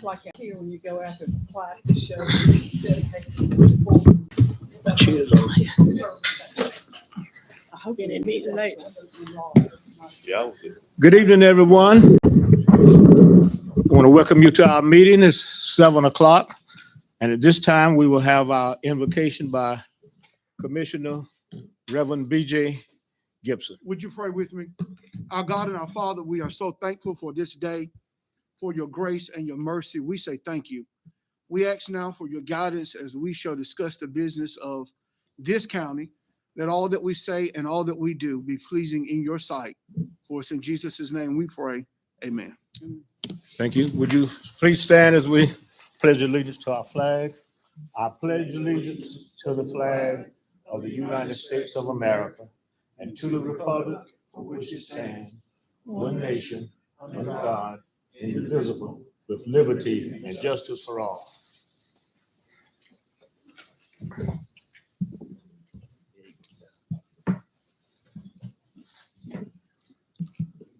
Just like here when you go out, there's a plaque that shows dedicated to the Cheers on here. I hope you didn't meet tonight. Good evening, everyone. I want to welcome you to our meeting. It's 7 o'clock. And at this time, we will have our invocation by Commissioner Reverend B.J. Gibson. Would you pray with me? Our God and our Father, we are so thankful for this day, for your grace and your mercy. We say thank you. We ask now for your guidance as we shall discuss the business of this county, that all that we say and all that we do be pleasing in your sight. For us in Jesus' name we pray. Amen. Thank you. Would you please stand as we pledge allegiance to our flag? I pledge allegiance to the flag of the United States of America and to the republic for which it stands, one nation, under God, indivisible, with liberty and justice for all.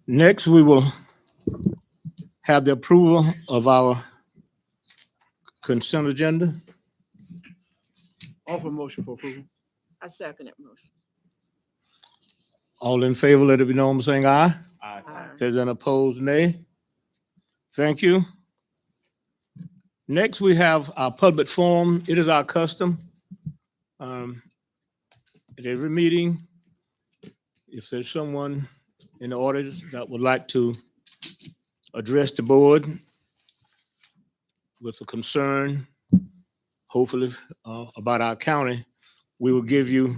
Next, we will have the approval of our consent agenda. Offer motion for approval. I second it motion. All in favor, let it be known by saying aye. Aye. If there's an opposed, nay. Thank you. Next, we have our public forum. It is our custom at every meeting, if there's someone in the audience that would like to address the board with a concern, hopefully about our county, we will give you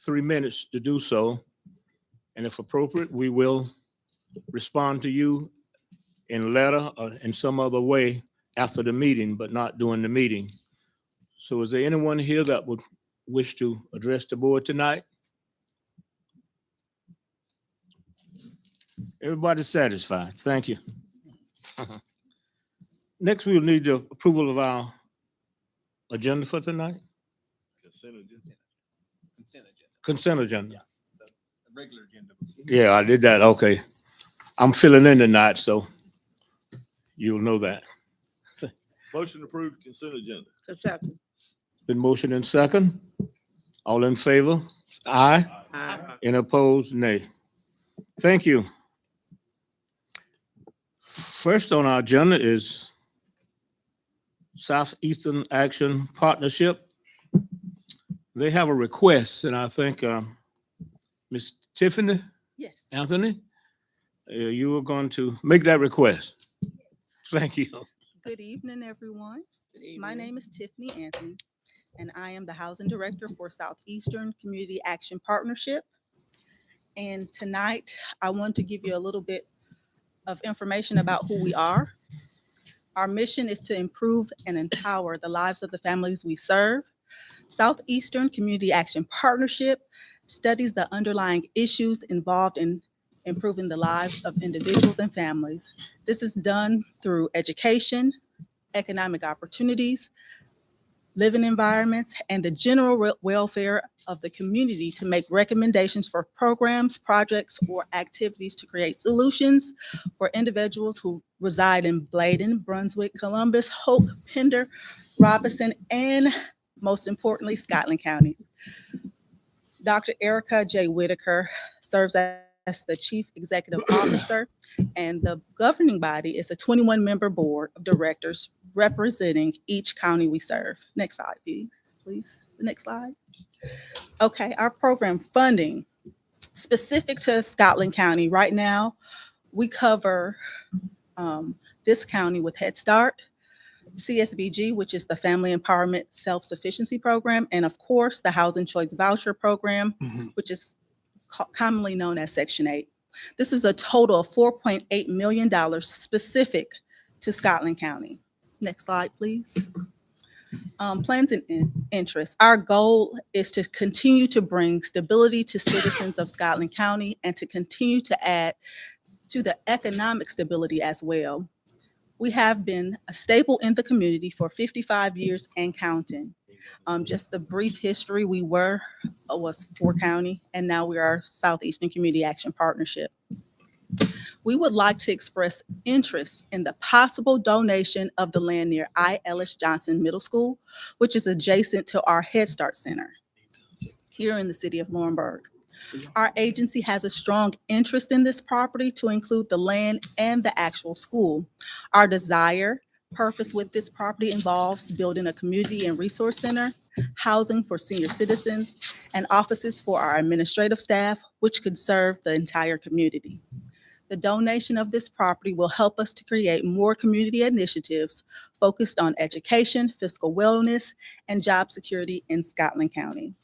3 minutes to do so. And if appropriate, we will respond to you in letter or in some other way after the meeting, but not during the meeting. So is there anyone here that would wish to address the board tonight? Everybody's satisfied. Thank you. Next, we'll need the approval of our agenda for tonight. Consent agenda. Consent agenda. The regular agenda. Yeah, I did that. Okay. I'm filling in tonight, so you'll know that. Motion approved consent agenda. A second. Been motion and second. All in favor? Aye. Aye. And opposed? Nay. Thank you. First on our agenda is Southeastern Action Partnership. They have a request, and I think Ms. Tiffany Yes. Anthony, you were going to make that request. Thank you. Good evening, everyone. My name is Tiffany Anthony, and I am the Housing Director for Southeastern Community Action Partnership. And tonight, I want to give you a little bit of information about who we are. Our mission is to improve and empower the lives of the families we serve. Southeastern Community Action Partnership studies the underlying issues involved in improving the lives of individuals and families. This is done through education, economic opportunities, living environments, and the general welfare of the community to make recommendations for programs, projects, or activities to create solutions for individuals who reside in Bladen, Brunswick, Columbus, Hoke, Pender, Robinson, and most importantly, Scotland counties. Dr. Erica J. Whitaker serves as the Chief Executive Officer, and the governing body is a 21-member board of directors representing each county we serve. Next slide, please. The next slide. Okay, our program funding, specific to Scotland County, right now, we cover this county with Head Start, CSBG, which is the Family Empowerment Self-Sufficiency Program, and of course, the Housing Choice Voucher Program, which is commonly known as Section 8. This is a total of $4.8 million specific to Scotland County. Next slide, please. Plans and interests. Our goal is to continue to bring stability to citizens of Scotland County and to continue to add to the economic stability as well. We have been a staple in the community for 55 years and counting. Just a brief history, we was 4 county, and now we are Southeastern Community Action Partnership. we would like to express interest in the possible donation of the land near I. Ellis Johnson Middle School, which is adjacent to our Head Start Center here in the city of Laurinburg. Our agency has a strong interest in this property to include the land and the actual school. Our purpose with this property involves building a community and resource center, housing for senior citizens, and offices for our administrative staff, which could serve the entire community. The donation of this property will help us to create more community initiatives focused on education, fiscal wellness, and job security in Scotland County.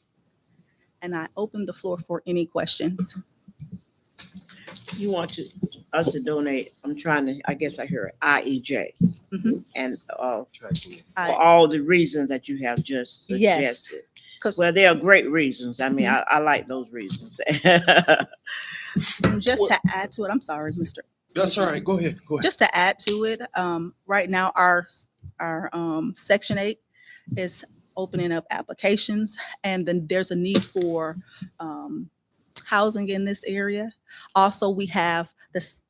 And I open the floor for any questions. You want us to donate, I'm trying to, I guess I hear it, IEJ. Mhm. And for I- all the reasons that you have just Yes. suggested. 'Cause Well, they are great reasons. I mean, I like those reasons. just to add to it, I'm sorry, Mr. That's all right. Go ahead. Go ahead. Just to add to it, right now, our Section 8 is opening up applications, and then there's a need for housing in this area. Also, we have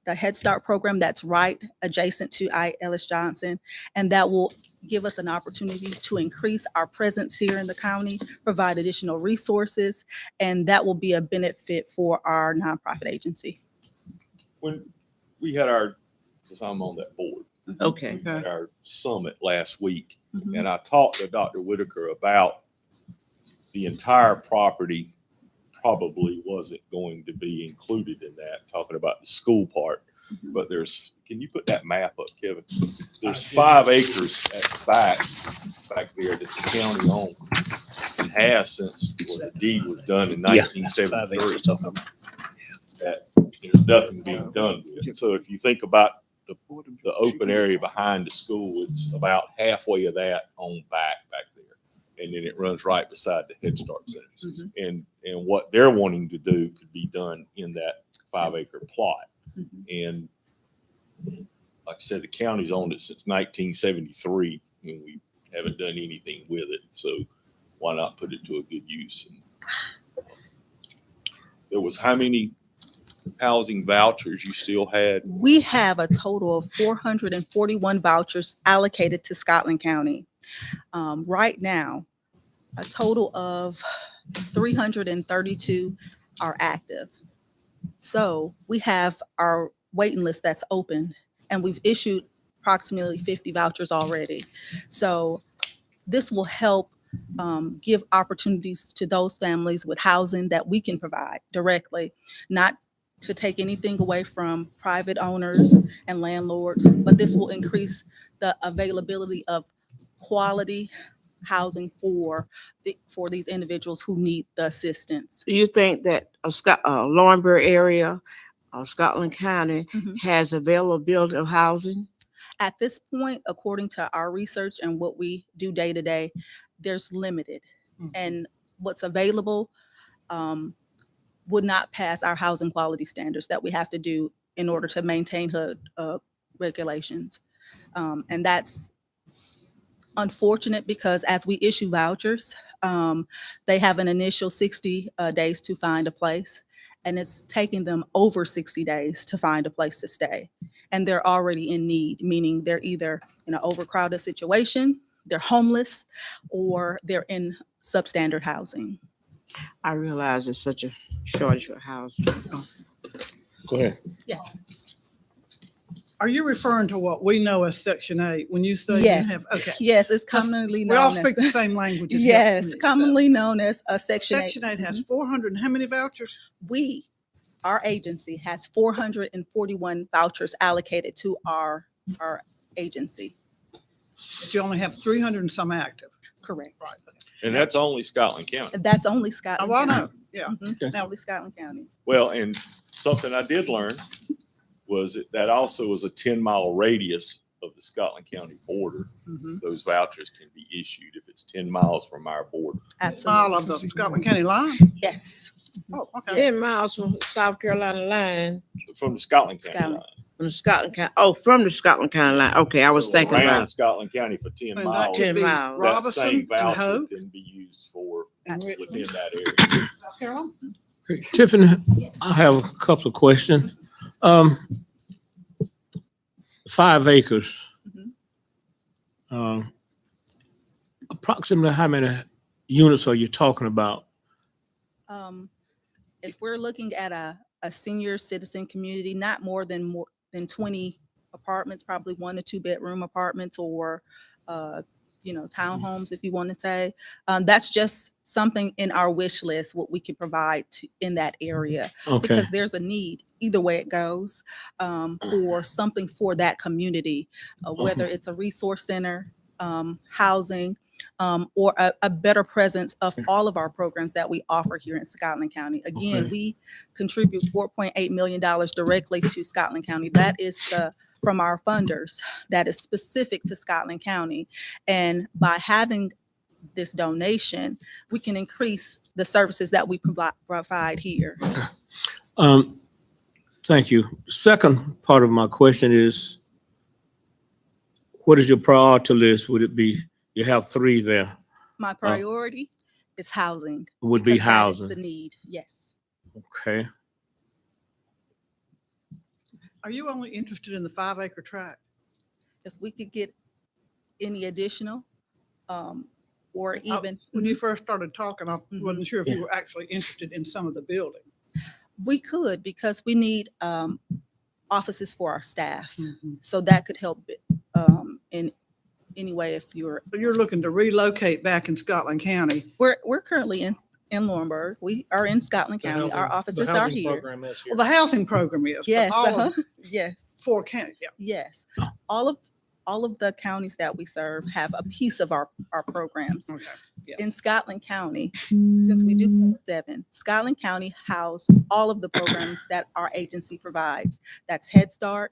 the Head Start program that's right adjacent to I. Ellis Johnson, and that will give us an opportunity to increase our presence here in the county, provide additional resources, and that will be a benefit for our nonprofit agency. When we had because I'm on that board, Okay. at our summit last week, Mhm. and I talked to Dr. Whitaker about the entire property probably wasn't going to be included in that, talking about the school part. Mhm. But can you put that map up, Kevin? There's 5 acres at the back there that the county owns and has since the deed was done in 1973. That there's nothing being done with it. So if you think about the open area behind the school, it's about halfway of that on back there. And then it runs right beside the Head Start Center. Mhm. And what they're wanting to do could be done in that 5-acre plot. Mhm. And like I said, the county's owned it since 1973 and we haven't done anything with it. So why not put it to a good use? And there was how many housing vouchers you still had? We have a total of 441 vouchers allocated to Scotland County. Right now, a total of 332 are active. So we have our waiting list that's open, and we've issued approximately 50 vouchers already. So this will help give opportunities to those families with housing that we can provide directly, not to take anything away from private owners and landlords, but this will increase the availability of quality housing for these individuals who need the assistance. Do you think that Laurinburg area, Scotland County Mhm. has availability of housing? At this point, according to our research and what we do day to day, there's limited. And what's available would not pass our housing quality standards that we have to do in order to maintain HUD regulations. And that's unfortunate because as we issue vouchers, they have an initial 60 days to find a place, and it's taking them over 60 days to find a place to stay. And they're already in need, meaning they're either in an overcrowded situation, they're homeless, or they're in substandard housing. I realize it's such a shortage of housing. Go ahead. Yes. Are you referring to what we know as Section 8 when you say you Yes. have, okay. Yes, it's commonly We all known speak the as, same language. as yes, community, so. commonly known as a Section 8. Section 8 has 400 and how many vouchers? Our agency has 441 vouchers allocated to our agency. But you only have 300 and some active. Correct. Right. And that's only Scotland County. That's only Scotland Oh, I County. know, yeah. Mhm, Only Scotland County. Well, and something I did learn was that also is a 10-mile radius of the Scotland County border. Mhm. Those vouchers can be issued if it's 10 miles from our border. All Absolutely. of the Scotland County line? Yes. Oh, okay. 10 miles from South Carolina line, From the Scotland County Scotland. line. from the Scotland County, from the Scotland County line. Okay, I was So thinking around about, Scotland County for 10 And that miles. could 10 be miles. That Robinson same and voucher Hope. can be used for Absolutely. within that area. Carol? Tiffany, Yes. I have a couple of questions. 5 acres. Mhm. Approximately how many units are you talking about? If we're looking at a senior citizen community, not more than 20 apartments, probably 1 to 2 bedroom apartments or, townhomes, if you want to say. That's just something in our wish list, what we can provide in that area. Okay, Because there's a need, either way it goes, for something for that community, whether it's a resource center, housing, or a better presence of all of our programs that we offer here in Scotland County. Again, Okay. we contribute $4.8 million directly to Scotland County. That is from our funders, that is specific to Scotland County. And by having this donation, we can increase the services that we provide here. Thank you. Second part of my question is, what is your priority list? Would it be, you have 3 there, My priority is housing. would be because that is housing? the need, yes. Okay, Are you only interested in the 5-acre tract? If we could get any additional, or even. When you first started talking, I Mhm. wasn't sure if you were actually interested in some of the building. We could, because we need offices for our staff. So that could help in any way if you're, So you're looking to relocate back in Scotland County. we're currently in Laurinburg. We are in Scotland County. Our offices are here. Well, the housing program is. but Yes, all of yes, 4 counties, yeah. yes. All of the counties that we serve have a piece of our programs. Okay. Yeah. In Scotland County, since we do cover 7, Scotland County house all of the programs that our agency provides. That's Head Start,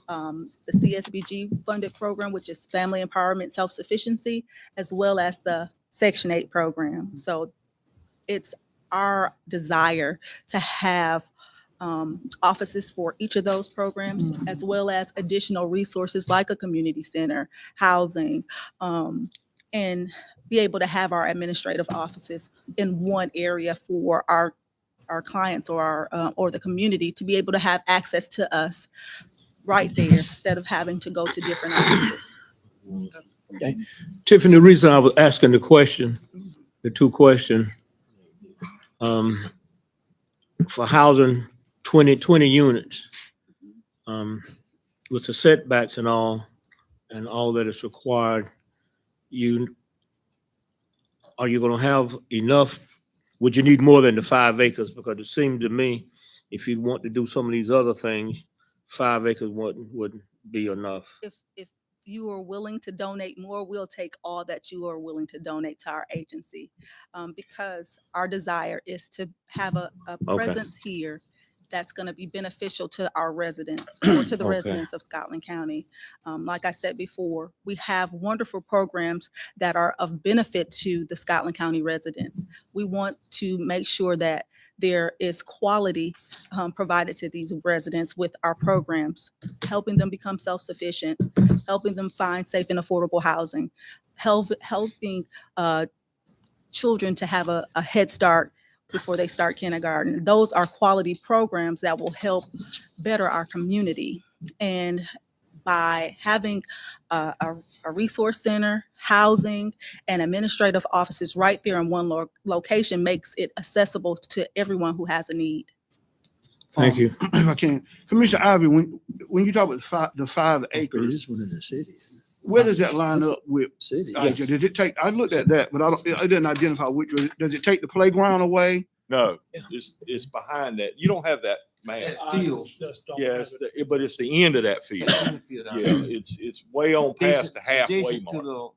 the CSBG funded program, which is Family Empowerment Self-Sufficiency, as well as the Section 8 program. So it's our desire to have offices for each of those programs, as well as additional resources like a community center, housing, and be able to have our administrative offices in one area for our clients or the community to be able to have access to us right there instead of having to go to different offices. Tiffany, the reason I was asking the question, the 2 questions, for housing 20 units, with the setbacks and all that is required, are you gonna have enough? Would you need more than the 5 acres? Because it seemed to me, if you want to do some of these other things, 5 acres wouldn't be enough. If you are willing to donate more, we'll take all that you are willing to donate to our agency, because our desire is to have a presence here that's going to be beneficial to our residents or to the Okay. residents of Scotland County. Like I said before, we have wonderful programs that are of benefit to the Scotland County residents. We want to make sure that there is quality provided to these residents with our programs, helping them become self-sufficient, helping them find safe and affordable housing, helping children to have a head start before they start kindergarten. Those are quality programs that will help better our community. And by having a resource center, housing, and administrative offices right there in one location makes it accessible to everyone who has a need. Thank you. If I can, Commissioner Ivy, when you talk about the 5 acres, This one in the city. where does that line up with? City. Does it take? I looked at that, but I didn't identify which one. Does it take the playground away? No, it's behind that. You don't have that map. Field. Yes, but it's the end of that field. Yeah, it's way on past the halfway Adjacent to mark.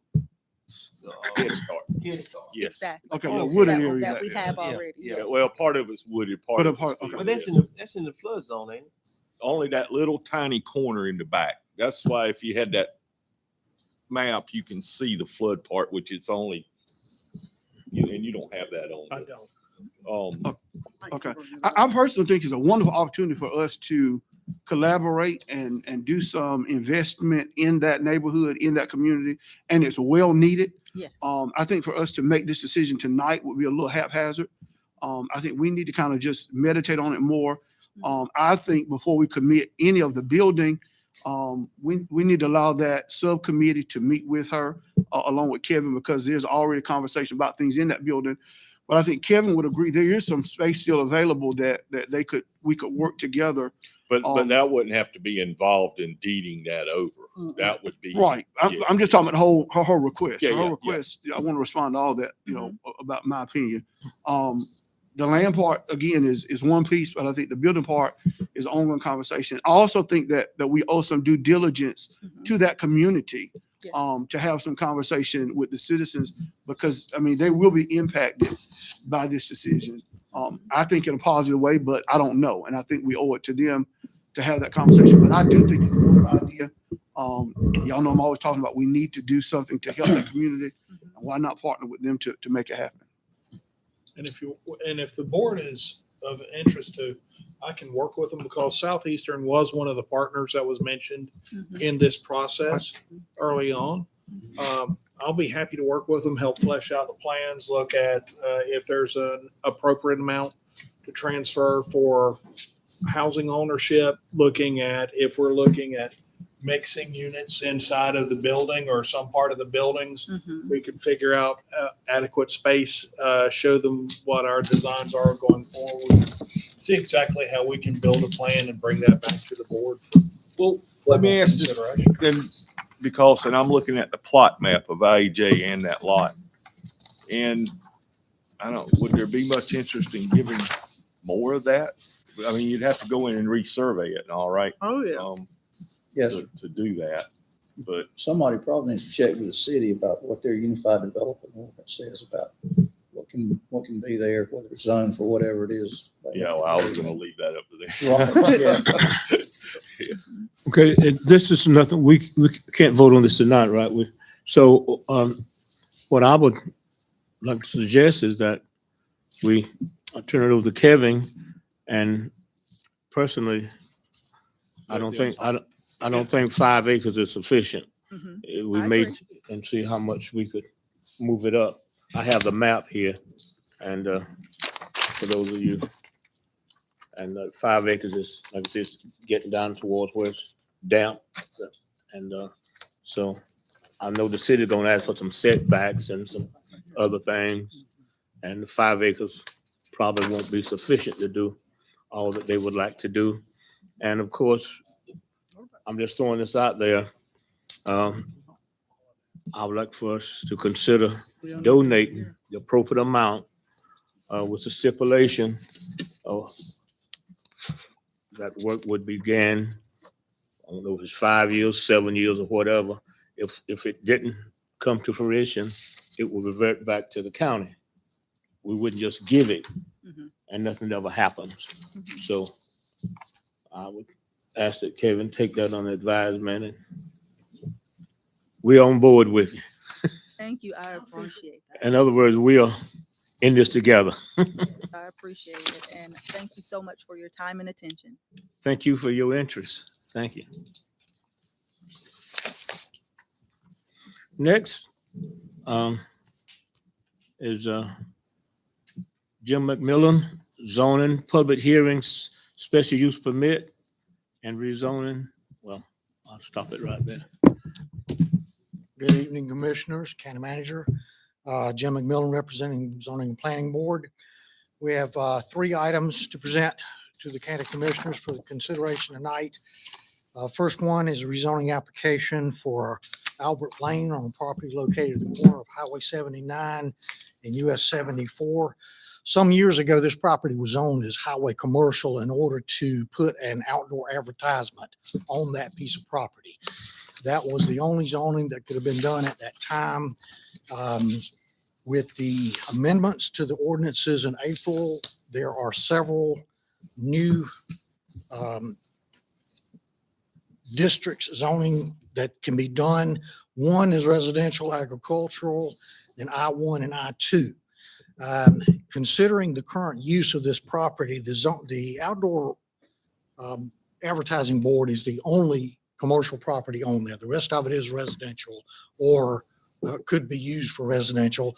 the Head Start. Head Start. Yes. Exactly. Okay, All the of wooded that- area. That we have Yeah, already. yeah. Well, part of it's wooded, part But a of part- it's okay. field, But yes. that's in the flood zone, ain't it? Only that little tiny corner in the back. That's why if you had that map, you can see the flood part, which it's only, and you don't have that on. I the- Okay. I personally think it's a wonderful opportunity for us to collaborate and do some investment in that neighborhood, in that community, and it's well needed. Yes. I think for us to make this decision tonight would be a little haphazard. I think we need to kind of just meditate on it more. I think before we commit any of the building, We need to allow that subcommittee to meet with her along with Kevin, because there's already conversation about things in that building. But I think Kevin would agree, there is some space still available that we could work together. But Um, that wouldn't have to be involved in deeding that over. Mm-mm. That would be. Right. Yeah. I'm just talking about her whole request. Yeah, So yeah, her yeah. request, I want to respond to all that, about my opinion. The land part, again, is one piece, but I think the building part is ongoing conversation. I also think that we owe some due diligence Mhm. to that community, Yes. to have some conversation with the citizens, because, I mean, they will be impacted by this decision. I think in a positive way, but I don't know. And I think we owe it to them to have that conversation. But I do think it's a good idea. Y'all know I'm always talking about we need to do something to help the community. And why not partner with them to make it happen? And if the board is of interest to, I can work with them, because Southeastern was one of the partners that was mentioned Mhm. in this process early on. I'll be happy to work with them, help flesh out the plans, look at if there's an appropriate amount to transfer for housing ownership, looking at if we're looking at mixing units inside of the building or some part of the buildings. Mhm. We could figure out adequate space, show them what our designs are going forward, see exactly how we can build a plan and bring that back to the board. Well, let me ask this consideration. then, because, and I'm looking at the plot map of IEJ and that lot. And would there be much interest in giving more of that? I mean, you'd have to go in and resurvey it and all, right? Oh, yeah. Yes, To do that, but somebody probably needs to check with the city about what their unified development ordinance says about what can be there, whether it's zoned for whatever it is. yeah, well, I was gonna leave that up to Right, yeah. them. Okay, this is nothing, we can't vote on this tonight, right? So, what I would like to suggest is that we turn it over to Kevin, and personally, I don't think 5 acres is sufficient. Mhm. We I may, agree. and see how much we could move it up. I have the map here, and, for those of you, and 5 acres is, like I said, it's getting down towards where it's damp. And, so I know the city gonna ask for some setbacks and some other things. And the 5 acres probably won't be sufficient to do all that they would like to do. And of course, I'm just throwing this out there. I would like for us to consider donating the appropriate amount, with the stipulation of that work would begin, I don't know if it's 5 years, 7 years, or whatever. If it didn't come to fruition, it would revert back to the county. We wouldn't just give it Mhm. and nothing ever happens. Mhm. So I would ask that Kevin take that on advisement, and we're on board with you. Thank you. I appreciate that. In other words, we are in this together. I appreciate it. And thank you so much for your time and attention. Thank you for your interest. Thank you. Next, is, Jim McMillan, zoning, public hearings, special use permit, and rezoning. Well, I'll stop it right there. Good evening, Commissioners, County Manager, Jim McMillan, representing Zoning and Planning Board. We have 3 items to present to the County Commissioners for the consideration tonight. First one is a rezoning application for Albert Lane on a property located at the corner of Highway 79 and US 74. Some years ago, this property was owned as highway commercial in order to put an outdoor advertisement on that piece of property. That was the only zoning that could have been done at that time. With the amendments to the ordinances in April, there are several new districts zoning that can be done. One is residential agricultural, then I-1 and I-2. Considering the current use of this property, the outdoor advertising board is the only commercial property on there. The rest of it is residential or could be used for residential.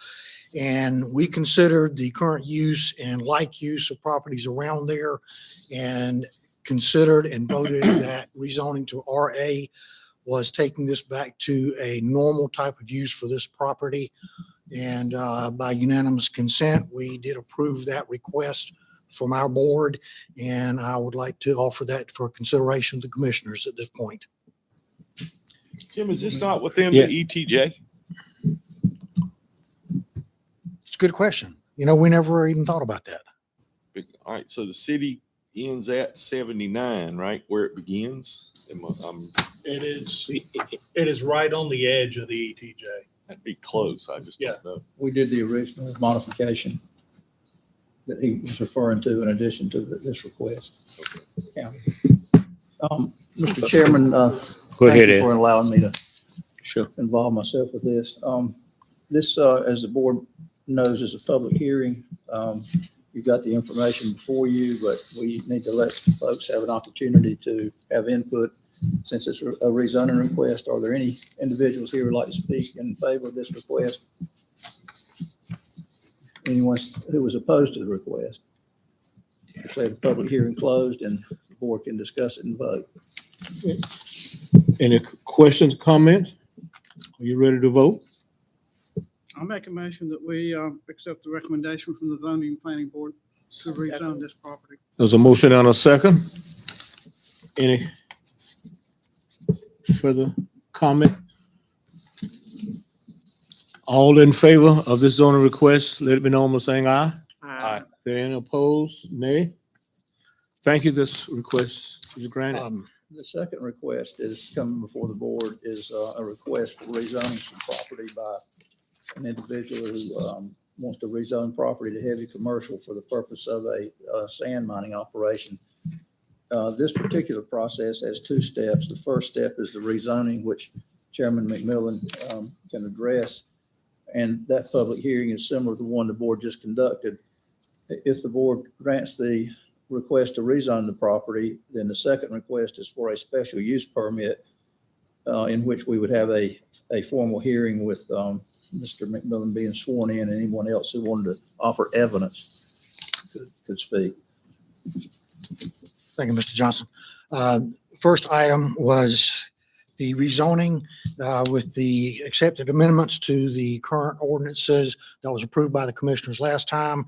And we considered the current use and like use of properties around there. And considered and voted that rezoning to RA was taking this back to a normal type of use for this property. And by unanimous consent, we did approve that request from our board. And I would like to offer that for consideration to the commissioners at this point. Jim, is this not within Yeah. the ETJ? It's a good question. You know, we never even thought about that. All right, so the city ends at 79, right, where it begins? It is right on the edge of the ETJ. That'd be close, I just don't know. We did the original modification that he was referring to in addition to this request. Yeah. Mr. Chairman, Go thank ahead, you Ed. for allowing me to Sure. involve myself with this. This, as the board knows, is a public hearing. You've got the information before you, but we need to let folks have an opportunity to have input. Since it's a rezoning request, are there any individuals here who'd like to speak in favor of this request? Anyone who was opposed to the request? Declare the public hearing closed and the board can discuss it and vote. Any questions, comments? Are you ready to vote? I'll make a motion that we accept the recommendation from the zoning and planning board to rezone this property. There's a motion and a second. Any further comment? All in favor of this zoning request, let it be known by saying aye. Aye. There any opposed? Nay. Thank you. This request is granted. The second request is coming before the board is a request for rezoning some property by an individual who wants to rezone property to heavy commercial for the purpose of a sand mining operation. This particular process has two steps. The first step is the rezoning, which Chairman McMillan can address. And that public hearing is similar to the one the board just conducted. If the board grants the request to rezone the property, then the second request is for a special use permit in which we would have a formal hearing with Mr. McMillan being sworn in and anyone else who wanted to offer evidence could speak. Thank you, Mr. Johnson. First item was the rezoning with the accepted amendments to the current ordinances that was approved by the commissioners last time.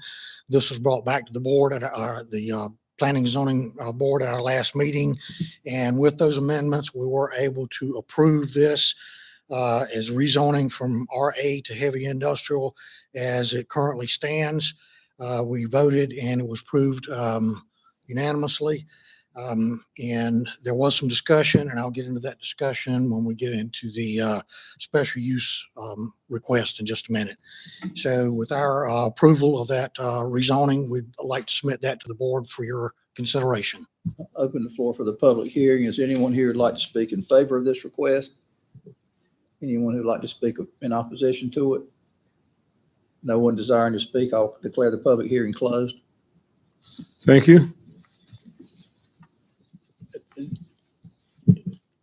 This was brought back to the board at the Planning Zoning Board at our last meeting. And with those amendments, we were able to approve this as rezoning from RA to heavy industrial as it currently stands. We voted and it was approved unanimously. And there was some discussion, and I'll get into that discussion when we get into the special use request in just a minute. So with our approval of that rezoning, we'd like to submit that to the board for your consideration. Open the floor for the public hearing. Is anyone here who'd like to speak in favor of this request? Anyone who'd like to speak in opposition to it? No one desiring to speak, I'll declare the public hearing closed. Thank you.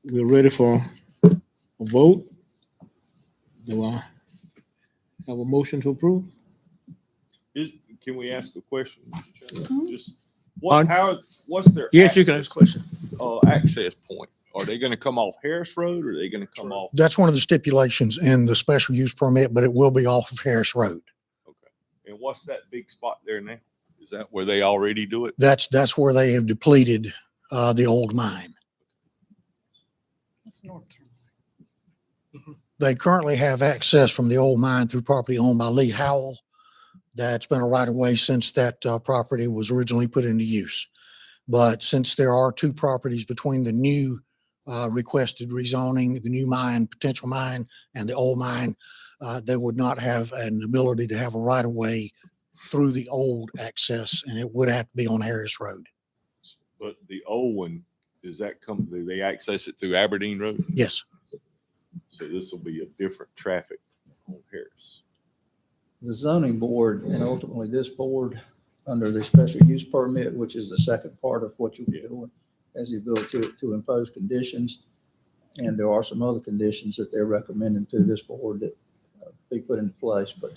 We're ready for a vote. Do I have a motion to approve? Can we ask a question? Just Pardon? what's their? Yes, you can ask a question. Access point? Are they gonna come off Harris Road or are they gonna come off? That's one of the stipulations in the special use permit, but it will be off of Harris Road. Okay. And what's that big spot there now? Is that where they already do it? That's where they have depleted the old mine. That's north. They currently have access from the old mine through property owned by Lee Howell. That's been a right of way since that property was originally put into use. But since there are two properties between the new requested rezoning, the new mine, potential mine, and the old mine, they would not have an ability to have a right of way through the old access, and it would have to be on Harris Road. But the old one, do they access it through Aberdeen Road? Yes. So this will be a different traffic on Harris. The zoning board and ultimately this board, under the special use permit, which is the second part of what you'll be doing, has the ability to impose conditions. And there are some other conditions that they're recommending to this board that be put into place, but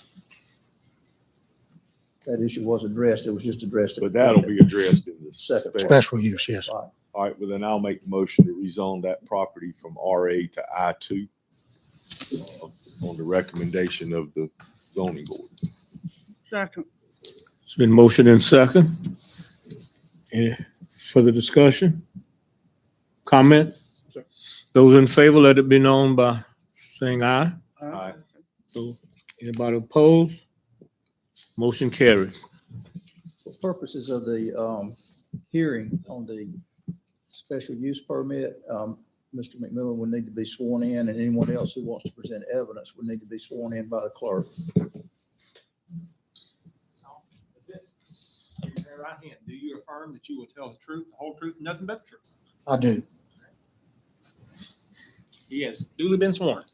that issue was addressed. It was just addressed. But that'll be addressed in the Second. special. Special use, yes. Right. All right, well, then I'll make the motion to rezone that property from RA to I2 on the recommendation of the zoning board. Second. It's been motion and second. Any further discussion? Comment? Sir. Those in favor, let it be known by saying aye. Aye. So anybody opposed? Motion carried. For purposes of the hearing on the special use permit, Mr. McMillan would need to be sworn in, and anyone else who wants to present evidence would need to be sworn in by the clerk. Right hand. Do you affirm that you will tell the truth, the whole truth, and nothing but the truth? I do. He has duly been sworn.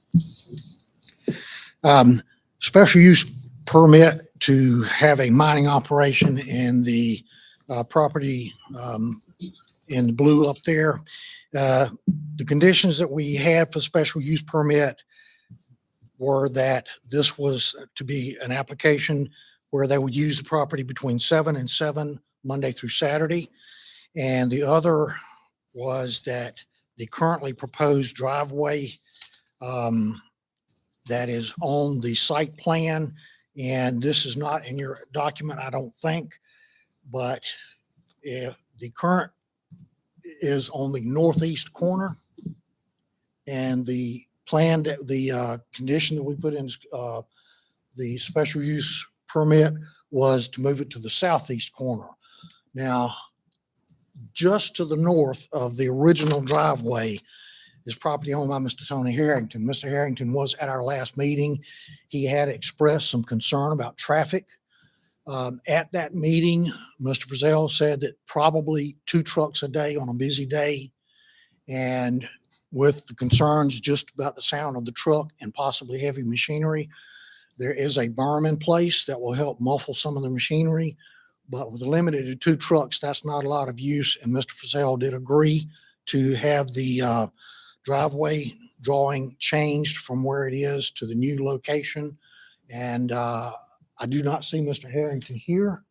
Special use permit to have a mining operation in the property in the blue up there. The conditions that we had for special use permit were that this was to be an application where they would use the property between 7 and 7, Monday through Saturday. And the other was that the currently proposed driveway that is on the site plan, and this is not in your document, I don't think, but if the current is on the northeast corner, and the plan that the condition that we put in the special use permit was to move it to the southeast corner. Now, just to the north of the original driveway is property owned by Mr. Tony Harrington. Mr. Harrington was at our last meeting. He had expressed some concern about traffic. At that meeting, Mr. Frizzell said that probably 2 trucks a day on a busy day. And with the concerns just about the sound of the truck and possibly heavy machinery, there is a berm in place that will help muffle some of the machinery. But with limited to 2 trucks, that's not a lot of use. And Mr. Frizzell did agree to have the driveway drawing changed from where it is to the new location. And I do not see Mr. Harrington here.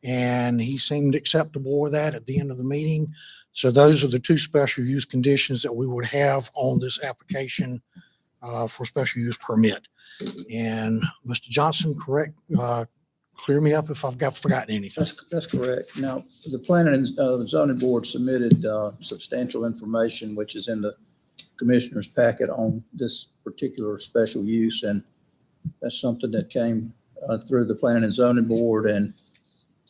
And he seemed acceptable with that at the end of the meeting. So those are the 2 special use conditions that we would have on this application for special use permit. And Mr. Johnson, correct, clear me up if I've forgotten anything. That's correct. Now, the planning and zoning board submitted substantial information, which is in the commissioner's packet on this particular special use. And that's something that came through the planning and zoning board and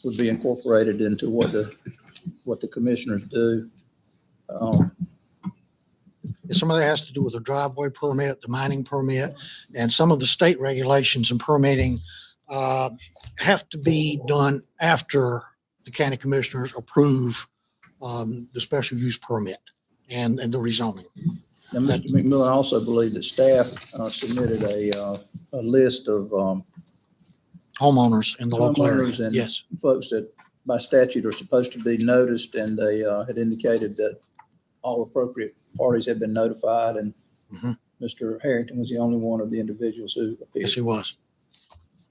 would be incorporated into what the commissioners do. Some of that has to do with the driveway permit, the mining permit, and some of the state regulations and permitting have to be done after the county commissioners approve the special use permit and the rezoning. And Mr. McMillan also believed that staff submitted a list of Homeowners in the local homeowners area. and Yes. folks that by statute are supposed to be noticed, and they had indicated that all appropriate parties had been notified, and Mhm. Mr. Harrington was the only one of the individuals who appeared. Yes, he was.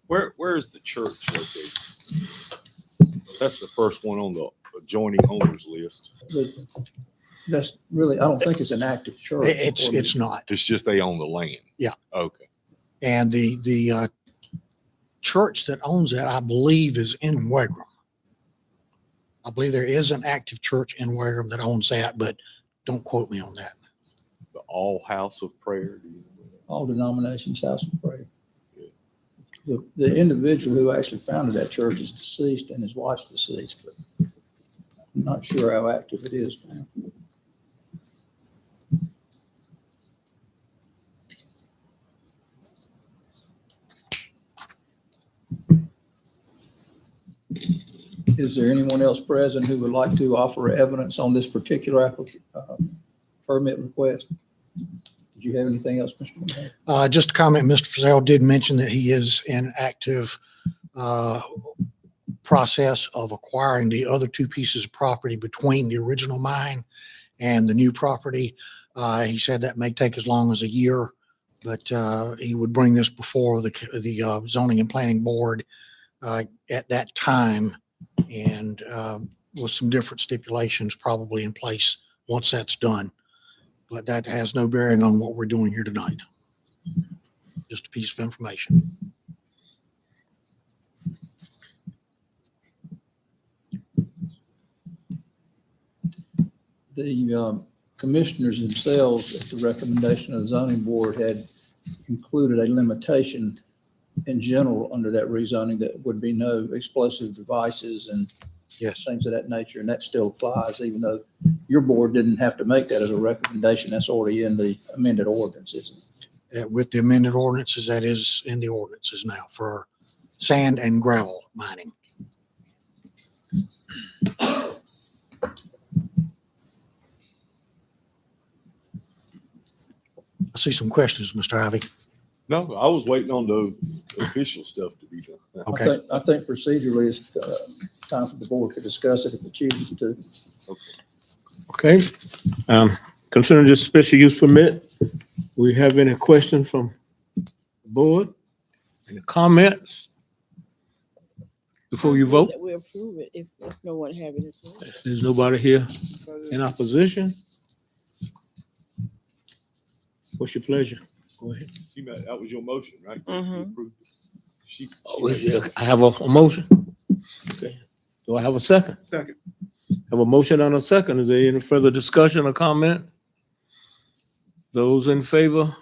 Where is the church located? That's the first one on the adjoining owners list. But that's really, I don't think it's an active church. It's not. It's just they own the land. Yeah. Okay. And the church that owns that, I believe, is in Wagram. I believe there is an active church in Wagram that owns that, but don't quote me on that. The All House of Prayer. Do you know that? All denominations house of prayer. The individual who actually founded that church is deceased and his wife's deceased, but I'm not sure how active it is now. Is there anyone else present who would like to offer evidence on this particular permit request? Did you have anything else, Mr. McMahon? Just a comment, Mr. Frizzell did mention that he is in active process of acquiring the other 2 pieces of property between the original mine and the new property. He said that may take as long as a year, but he would bring this before the zoning and planning board at that time, and with some different stipulations probably in place once that's done. But that has no bearing on what we're doing here tonight. Just a piece of information. The commissioners themselves, at the recommendation of the zoning board, had included a limitation in general under that rezoning that would be no explosive devices and Yes. things of that nature, and that still applies, even though your board didn't have to make that as a recommendation. That's already in the amended ordinance, isn't it? With the amended ordinances, that is in the ordinances now for sand and gravel mining. I see some questions, Mr. Ivy. No, I was waiting on the official stuff to be done. Okay. I think procedurally it's time for the board to discuss it if it chooses to. Okay. Concerning this special use permit, we have any questions from the board? Any comments? Before you vote? That we approve it if no one have anything. There's nobody here in opposition. What's your pleasure? Go ahead. That was your motion, right? Mhm. You approved it. She I have a motion. Okay. Do I have a second? Second. Have a motion and a second. Is there any further discussion or comment? Those in favor,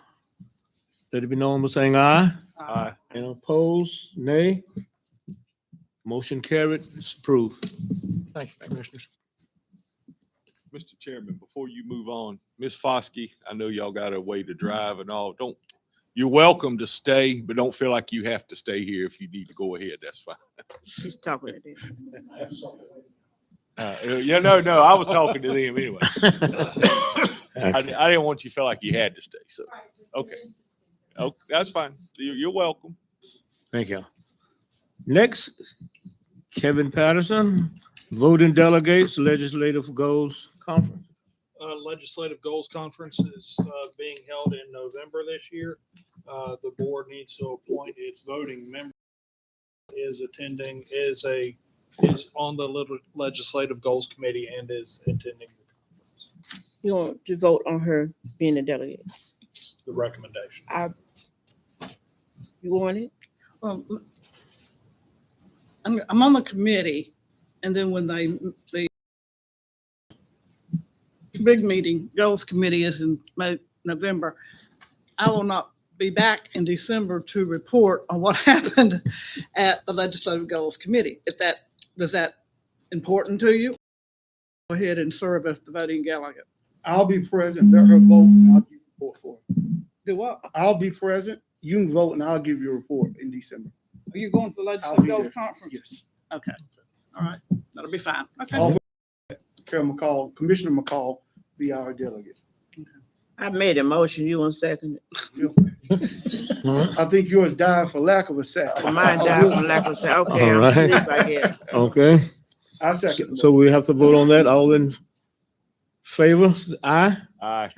let it be known by saying aye. Aye. And opposed, nay. Motion carried, it's approved. Thank you, Commissioners. Mr. Chairman, before you move on, Ms. Foskey, I know y'all got a way to drive and all. You're welcome to stay, but don't feel like you have to stay here. If you need to go ahead, that's fine. He's talking to them. Yeah, no, I was talking to them anyway. I didn't want you to feel like you had to stay, so, okay. Oh, that's fine. You're welcome. Thank you. Next, Kevin Patterson, voting delegates, legislative goals conference. Legislative Goals Conference is being held in November this year. The board needs to appoint its voting member. Is on the Legislative Goals Committee and is attending the conference. You want to vote on her being a delegate? It's the recommendation. You want it? Well, I'm on the committee, and then when the big meeting, goals committee is in November, I will not be back in December to report on what happened at the legislative goals committee. Is that important to you? Go ahead and serve as the voting delegate. I'll be present, let her vote, and I'll give you a report for her. Do what? I'll be present, you can vote, and I'll give you a report in December. Are you going to the I'll legislative be goals there. conference? Yes. Okay. All right. That'll be fine. Okay. All Carol McCall, Commissioner McCall, be our delegate. I made a motion. You want second it? All right. I think yours died for lack of a second. Mine died from lack of say, okay, All I'm right. asleep, I guess. Okay, I second. so we have to vote on that. All in favor? Aye. Aye.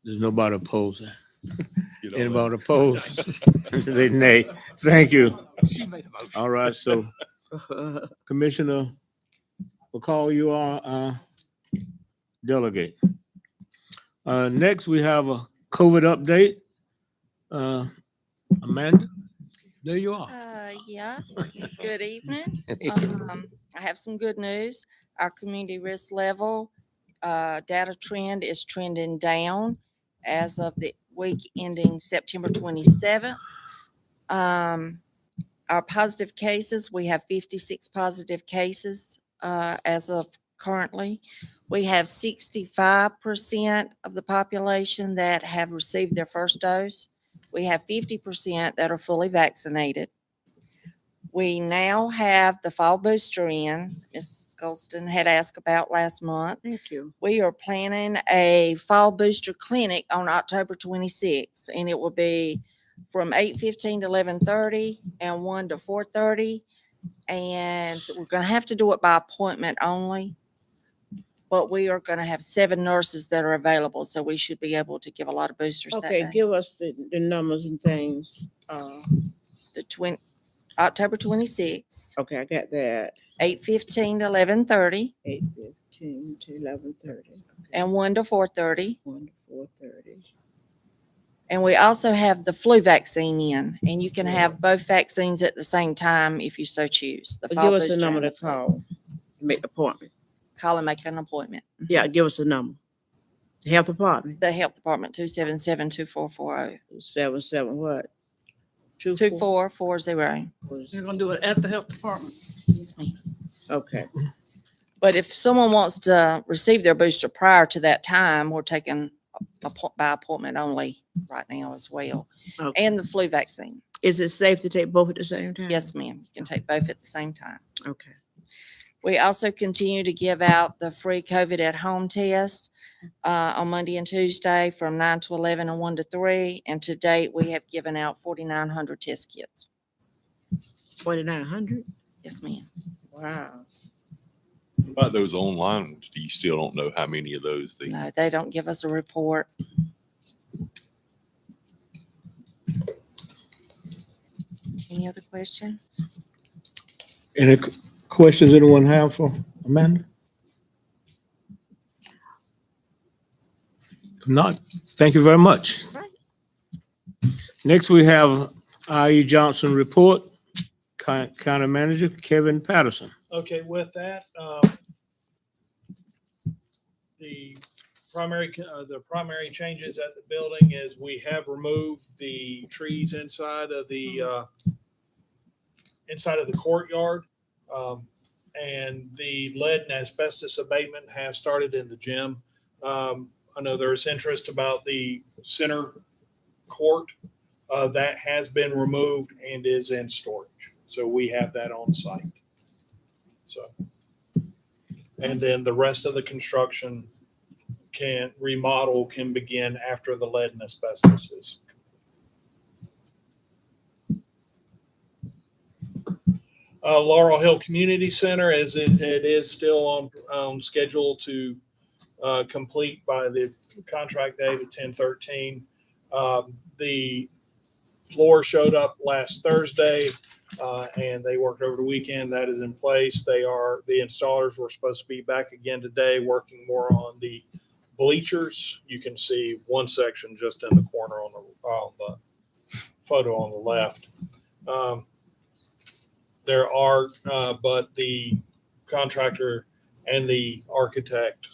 There's nobody opposed. You know, Anybody opposed? Say nay. Thank you. She made the motion. All right, so Commissioner McCall, you are our delegate. Next, we have a COVID update. Amanda, there you are. Yeah, good evening. I have some good news. Our community risk level data trend is trending down as of the week ending September 27th. Our positive cases, we have 56 positive cases as of currently. We have 65% of the population that have received their first dose. We have 50% that are fully vaccinated. We now have the fall booster in, Ms. Golston had asked about last month. Thank you. We are planning a fall booster clinic on October 26th, and it will be from 8:15 to 11:30 and 1 to 4:30. And we're going to have to do it by appointment only, but we are going to have 7 nurses that are available, so we should be able to give a lot of boosters that Okay, day. give us the numbers and things. The October 26th, Okay, I got that. 8:15 to 11:30, 8:15 to 11:30. and 1 to 4:30. 1 to 4:30. And we also have the flu vaccine in, and you can have both vaccines at the same time if you so choose. The Give fall us a booster number and to the flu. call. Make the appointment. Call and make an appointment. Yeah, give us a number. The health department. The health department, 277-2440, 77 what? 2440. You're gonna do it at the health department. Yes, ma'am. Okay. But if someone wants to receive their booster prior to that time, we're taking by appointment only right now as well. Okay. And the flu vaccine. Is it safe to take both at the same time? Yes, ma'am. You can take both at the same time. Okay. We also continue to give out the free COVID at home test on Monday and Tuesday from 9 to 11 and 1 to 3. And to date, we have given out 4,900 test kits. 4,900? Yes, ma'am. Wow. About those online ones, you still don't know how many of those they. No, they don't give us a report. Any other questions? Any questions anyone have for Amanda? If not, thank you very much. Next, we have I.E. Johnson report, County Manager Kevin Patterson. Okay, with that, the primary changes at the building is we have removed the trees inside of the courtyard. And the lead and asbestos abatement has started in the gym. I know there's interest about the center court. That has been removed and is in storage. So we have that on site. So, and then the rest of the construction can begin after the lead and asbestos is. Laurel Hill Community Center it is still on schedule to complete by the contract date of 10/13. The floor showed up last Thursday and they worked over the weekend. That is in place. The installers were supposed to be back again today, working more on the bleachers. You can see one section just in the corner on the photo on the left. But the contractor and the architect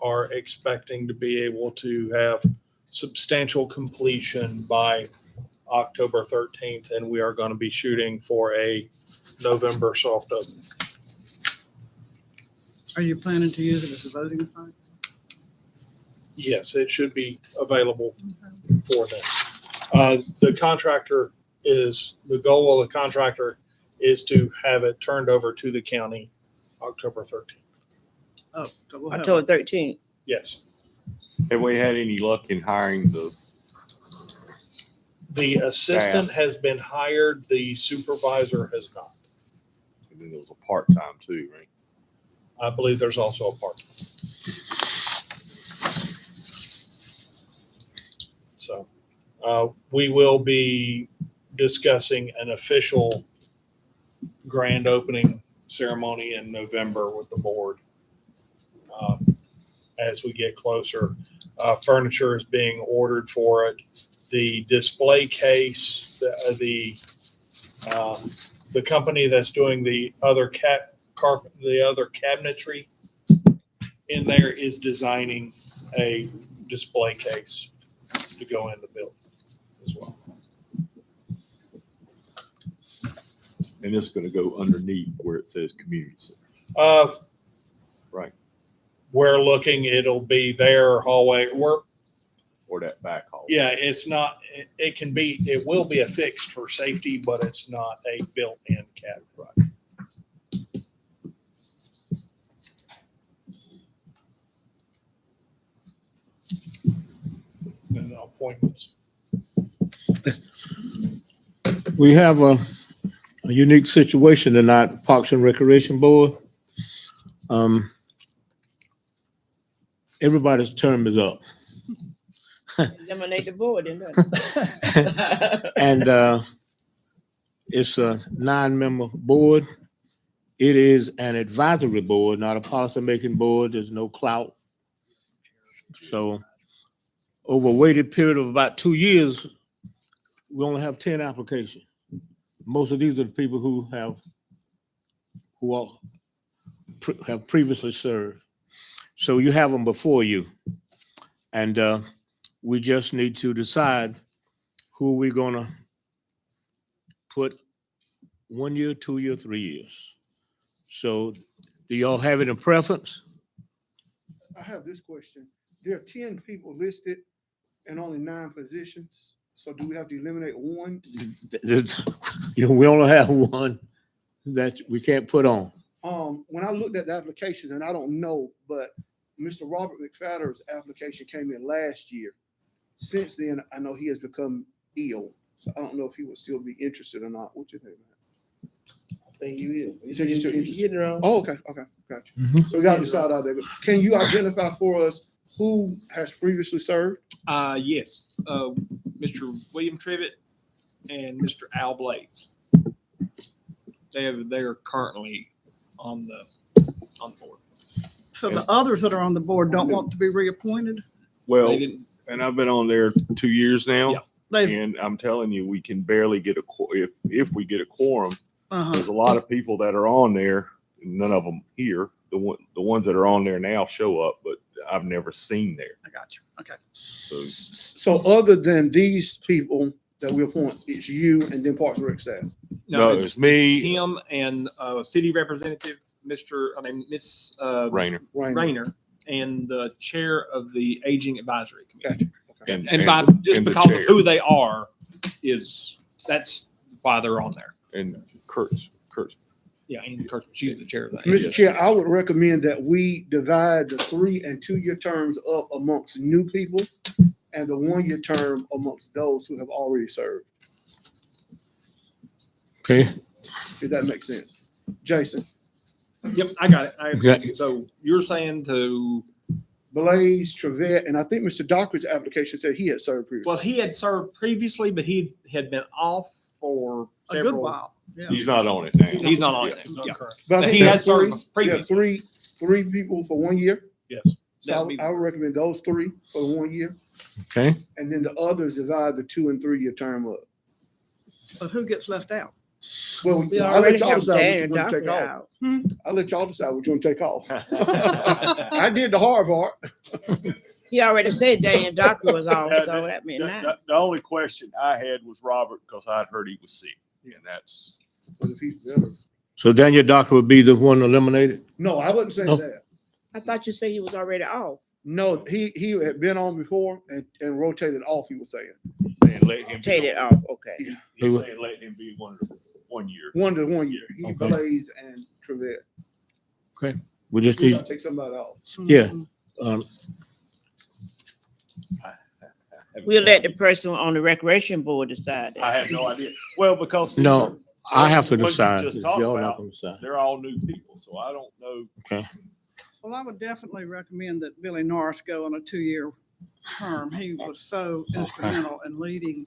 are expecting to be able to have substantial completion by October 13th, and we are going to be shooting for a November soft open. Are you planning to use it as a voting site? Yes, it should be available for them. The goal of the contractor is to have it turned over to the county October 13th. Oh, so we'll have October 13th. Yes. Have we had any luck in hiring The assistant has been hired, the supervisor has not. and then there was a part-time too, right? I believe there's also a part. So we will be discussing an official grand opening ceremony in November with the board. As we get closer, furniture is being ordered for it. The display case, the company that's doing the other cabinetry in there is designing a display case to go in the building as well. And it's gonna go underneath where it says community center. Right. We're looking, it'll be their hallway. Or that back hall. Yeah, it's not, it will be affixed for safety, but it's not a built-in cabinet. Right. And appointments. We have a unique situation tonight, Parks and Recreation Board. Everybody's term is up. Eliminate the board, didn't it? And It's a 9-member board. It is an advisory board, not a policy-making board. There's no clout. So over a weighted period of about 2 years, we only have 10 applications. Most of these are the people who have previously served. So you have them before you. And we just need to decide who we're gonna put 1 year, 2 year, 3 years. So do y'all have any preference? I have this question. There are 10 people listed and only 9 positions. So do we have to eliminate one? We only have one that we can't put on. When I looked at the applications, and I don't know, but Mr. Robert McFadder's application came in last year. Since then, I know he has become ill. So I don't know if he would still be interested or not. What you think, man? I think you will. You said you're still interested? Getting around. Oh, okay, gotcha. So we got to decide out there. Can you identify for us who has previously served? Yes, Mr. William Trivett and Mr. Al Blades. They are currently on the board. So the others that are on the board don't want to be reappointed? Well, They didn't, and I've been on there 2 years now. Yeah. They've, And I'm telling you, we can barely get if we get a quorum. uh-huh. There's a lot of people that are on there, none of them here. The ones that are on there now show up, but I've never seen there. I got you. Okay. So So other than these people that we appoint, it's you and then Parks and Rec staff. no, it's me, him and city representative, Miss Rainer. Rayner, and the chair of the Aging Advisory Committee. Gotcha. And by just and the because of chair. who they are, that's why they're on there. And Kurtz. Yeah, Andy Kirkman, she's the chair of that. Mr. Chair, I would recommend that we divide the 3 and 2 year terms up amongst new people and the 1 year term amongst those who have already served, Okay. if that makes sense. Jason, Yep, I got it. Okay. So you're saying to, Blaze, Trevette, and I think Mr. Dockery's application said he had served previously. well, he had served previously, but he had been off for A good several. while. Yeah. He's not on it now. He's not on Yeah. it. He's now. not Yeah. current. But I But think he there are has served there are previously. three people for 1 year. Yes. So That'd be- I would recommend those 3 for the 1 year. Okay. And then the others divide the 2 and 3 year term up. But who gets left out? Well, We I'll already let y'all have decide what Dan you and want to take Dockery off. out. I'll let y'all decide what you want to take off. I did the hard part. He already said Dan and Dockery was off, Yeah, so that meant nine. The only question I had was Robert, because I'd heard he was sick, and that's. But if he's better. So Daniel Doctor would be the one eliminated? No, I wasn't saying No. that. I thought you said he was already off. No, he had been on before and rotated off, he was saying. Saying let him. be Take it on- off, okay. He's saying let him be 1 year. 1 to 1 year. He, Okay. Blaze, and Trevette. We just We need, gotta take somebody off. yeah. Mhm. We'll let the person on the recreation board decide I that. have no idea. Well, because. these No, are- I have to the ones you decide. just If talked y'all not about, gonna decide. They're all new people, so I don't know. Well, I would definitely recommend that Billy Norris go on a 2-year term. He was so instrumental in leading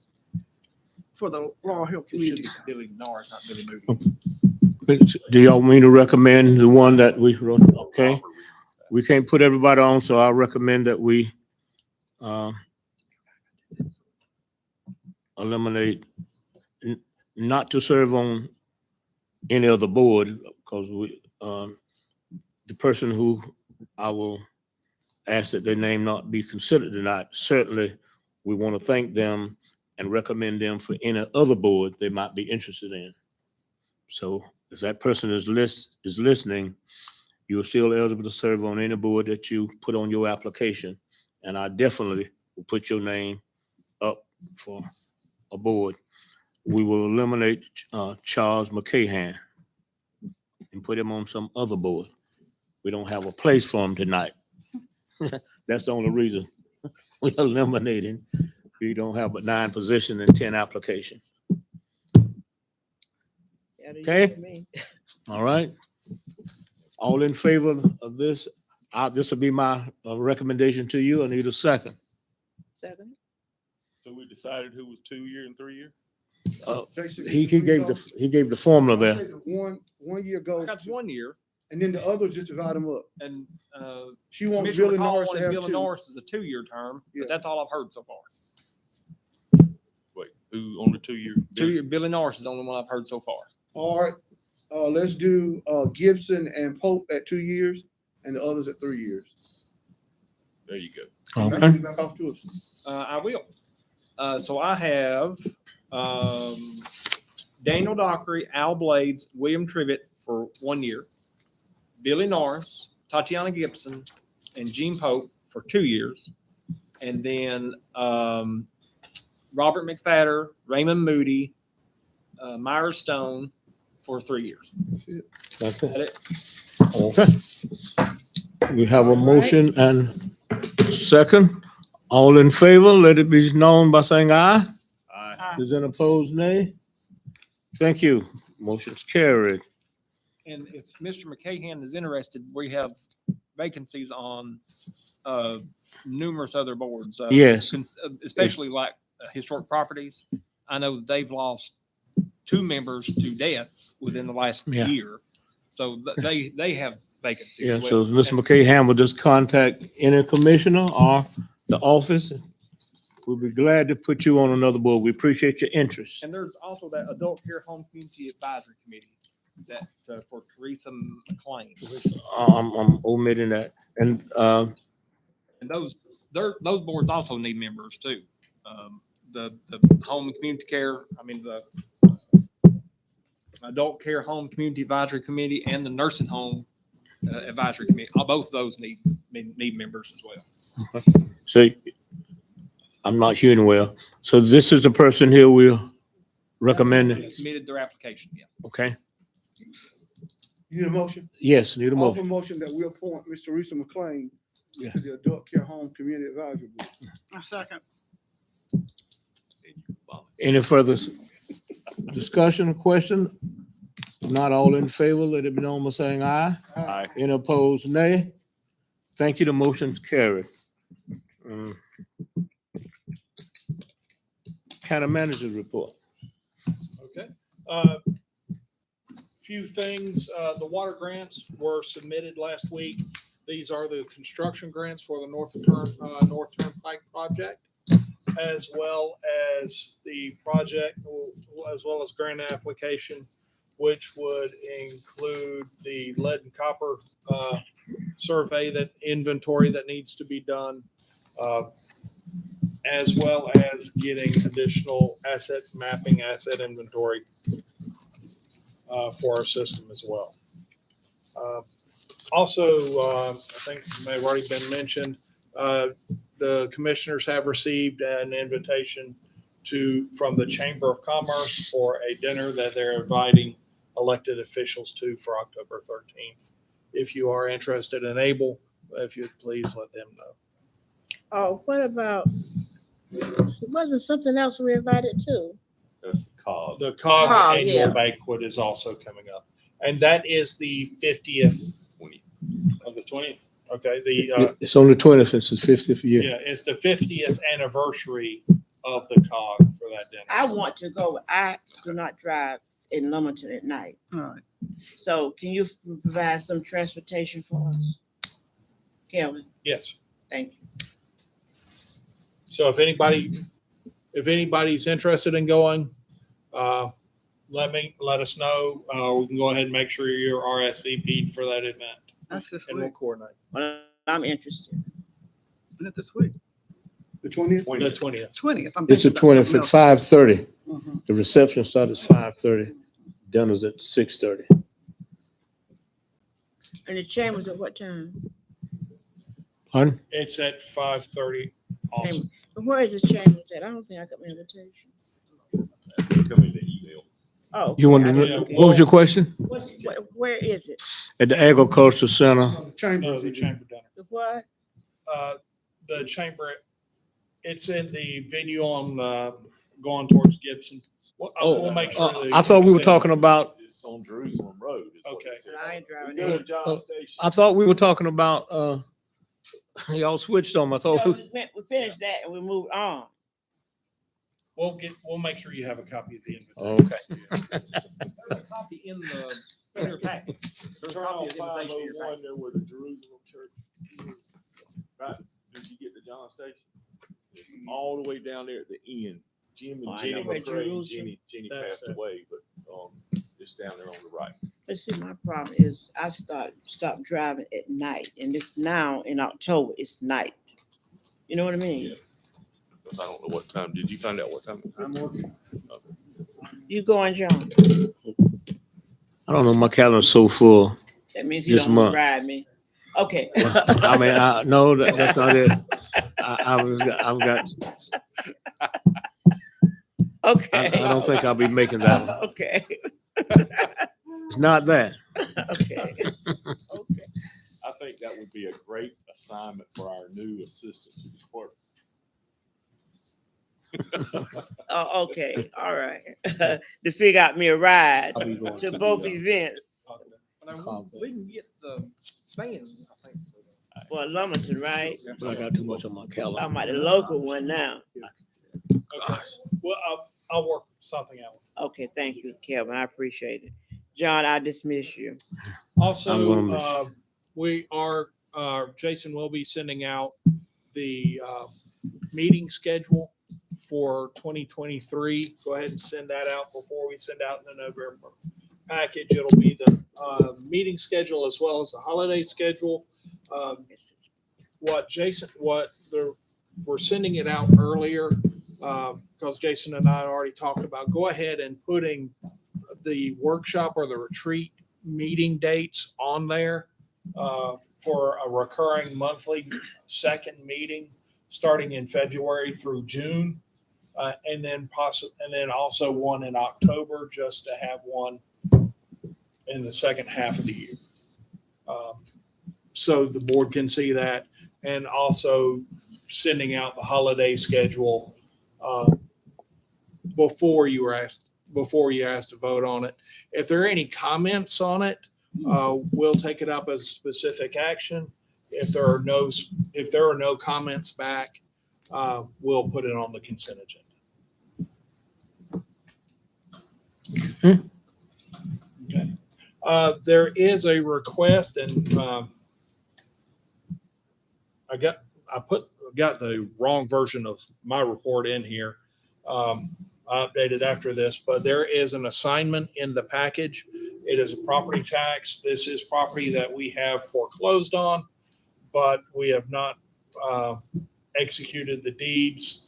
for the Laurel Hill It should community. be Billy Norris, not Billy Moody. Do y'all mean to recommend the one that we wrote? Okay. We can't put everybody on, so I recommend that we eliminate not to serve on any other board, because the person who I will ask that their name not be considered tonight, certainly we want to thank them and recommend them for any other board they might be interested in. So if that person is listening, you're still eligible to serve on any board that you put on your application. And I definitely will put your name up for a board. We will eliminate Charles McCahan and put him on some other board. We don't have a place for him tonight. That's the only reason we're eliminating. We don't have but 9 positions and 10 applications. Okay. All right. All in favor of this? This will be my recommendation to you. I need a second. Second. So we decided who was 2 year and 3 year? Jason, He three gave goals? he gave the formula I there. said the one year I goes got to, 1 year and then the others just divide them up. and, She wants Commissioner Billy McCall Norris to wanted have Billy two. Norris is a 2-year term, Yeah. but that's all I've heard so far. Wait, who on the 2 year? 2 year, Billy Norris is the only one I've heard so far. All right, let's do, Gibson and Pope at 2 years and the others at 3 years. There you go. Okay. Back off to us. I will. So I have, Daniel Dockery, Al Blades, William Trivet for 1 year, Billy Norris, Tatiana Gibson, and Gene Pope for 2 years. And then, Robert McFadder, Raymond Moody, Myra Stone for 3 years. That's That it. it? Okay. We have a motion and second. All in favor, let it be known by saying aye. Aye. Is any opposed, nay? Thank you. Motion's carried. And if Mr. McCahan is interested, we have vacancies on numerous other boards. Yes. Especially like historic properties. I know that they've lost 2 members to death within the last Yeah. year. So they have vacancies. Yeah, as so well. Mr. McCahan will just contact any commissioner or the office. We'll be glad to put you on another board. We appreciate your interest. And there's also that Adult Care Home Community Advisory Committee that for Teresa McLean. I'm omitting that. And, And those boards also need members too. The home and community care, the Adult Care Home Community Advisory Committee and the Nursing Home Advisory Committee, both of those need members as well. see, I'm not hearing well. So this is the person here we're recommending, They submitted their application, yeah. okay? You need a motion? Yes, need a Offer motion. motion that we appoint Mr. Teresa McLean Yeah. to the Adult Care Home Community Advisory Board. A second. Any further discussion or question? Not all in favor, let it be known by saying aye. Aye. Any opposed, nay? Thank you, the motion's carried. County manager's report. Okay. Few things, the water grants were submitted last week. These are the construction grants for the North Turnpike project, as well as the project, as well as grant application, which would include the lead and copper survey, that inventory that needs to be done, as well as getting additional asset mapping, asset inventory for our system as well. Also, I think it may have already been mentioned, the commissioners have received an invitation from the Chamber of Commerce for a dinner that they're inviting elected officials to for October 13th. If you are interested and able, if you'd please let them know. Oh, what about, wasn't something else we invited to? That's the cause. The COG Oh, annual yeah. banquet is also coming up, and that is the 50th of the 20th. Okay, It's on the 20th since it's 50th year. yeah, it's the 50th anniversary of the COG for that dinner. I want to go. I do not drive in Lumberton at night. All right. So can you provide some transportation for us? Kelvin, Yes. thank you. So if anybody's interested in going, let us know. We can go ahead and make sure you're RSVP'd for that event, That's this and we'll week. coordinate. Well, I'm interested. Isn't it this week? The 20th? The 20th. 20th. I'm It's the thinking about 20th at something else. 5:30. Mhm. The reception starts at 5:30. Dinner's at 6:30. And the chambers at what time? Pardon? It's at 5:30 also. Chamber- Where is the chambers at? I don't think I got my invitation. Come in the email. Oh. You wanted okay, to, okay. what was your question? Where is it? At the Agricultural Center. The Chamber. No, the chamber dinner. The what? The chamber, it's in the venue on, going towards Gibson. We'll make sure. that I thought we were it's- talking about, It's on Jerusalem Road. is what Okay. it said. I ain't driving We go to there. John Station. I thought we were talking about, y'all switched on me. I thought, No, we finished that and we moved on. we'll make sure you have a copy of the invitation. Okay. There's a copy in your packet. There's a Turn copy on of the invitation in your 501 packet. there where the Jerusalem church is. Right, did you get to John Station? It's all the way down there at the end. Jim Oh, and I Jenny know where McCray, Jerusalem- Jenny That's passed it. away, but, it's down there on the right. But see, my problem is I stopped driving at night and it's now in October, it's night. You know what I mean? Yeah. Because I don't know what time, did you find out what time? I'm working. You going, John? I don't know, my calendar's so full. That means he This don't wanna month. ride me. Okay. I mean, no, that's not it. I've got, Okay. I don't think I'll be making that one. Okay, It's not that. okay. Okay. I think that would be a great assignment for our new assistant to the clerk. Oh, okay, all right. To figure out me a ride I'll be going to the, both events But we can get the band, I think. for Lumberton, right? But I got too much on my I'm calendar. at the local one now. Okay. Well, I'll work something out. Okay, thank you, Kevin. I appreciate it. John, I dismiss you. I'm gonna miss Also, we are, Jason will be sending out the meeting schedule for 2023. Go ahead and send that out before we send out the November package. It'll be the meeting schedule as well as the holiday schedule. We're sending it out earlier because Jason and I already talked about, go ahead and putting the workshop or the retreat meeting dates on there for a recurring monthly second meeting starting in February through June. And then also one in October, just to have one in the second half of the year. So the board can see that, and also sending out the holiday schedule before you asked to vote on it. If there are any comments on it, we'll take it up as specific action. If there are no comments back, we'll put it on the consent agenda. Okay. There is a request, and I got the wrong version of my report in here. I updated after this, but there is an assignment in the package. It is a property tax. This is property that we have foreclosed on, but we have not executed the deeds.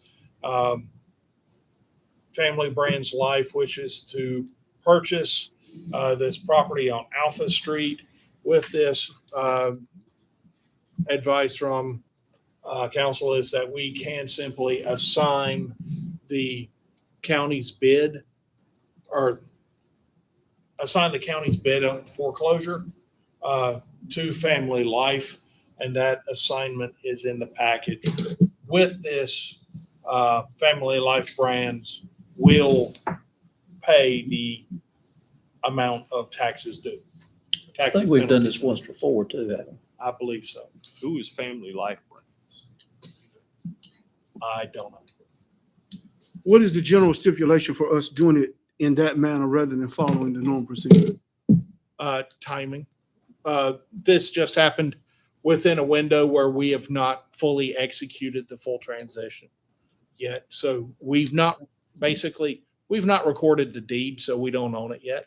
Family Brands Life wishes to purchase this property on Alpha Street. With this, advice from council is that we can simply assign the county's bid or assign the county's bid on foreclosure to Family Life, and that assignment is in the package. With this, Family Life Brands will pay the amount of taxes due. I think we've done this once before too, haven't we? I believe so. Who is Family Life Brands? I don't know. What is the general stipulation for us doing it in that manner rather than following the normal procedure? Timing. This just happened within a window where we have not fully executed the full transition yet. So we've not recorded the deed, so we don't own it yet.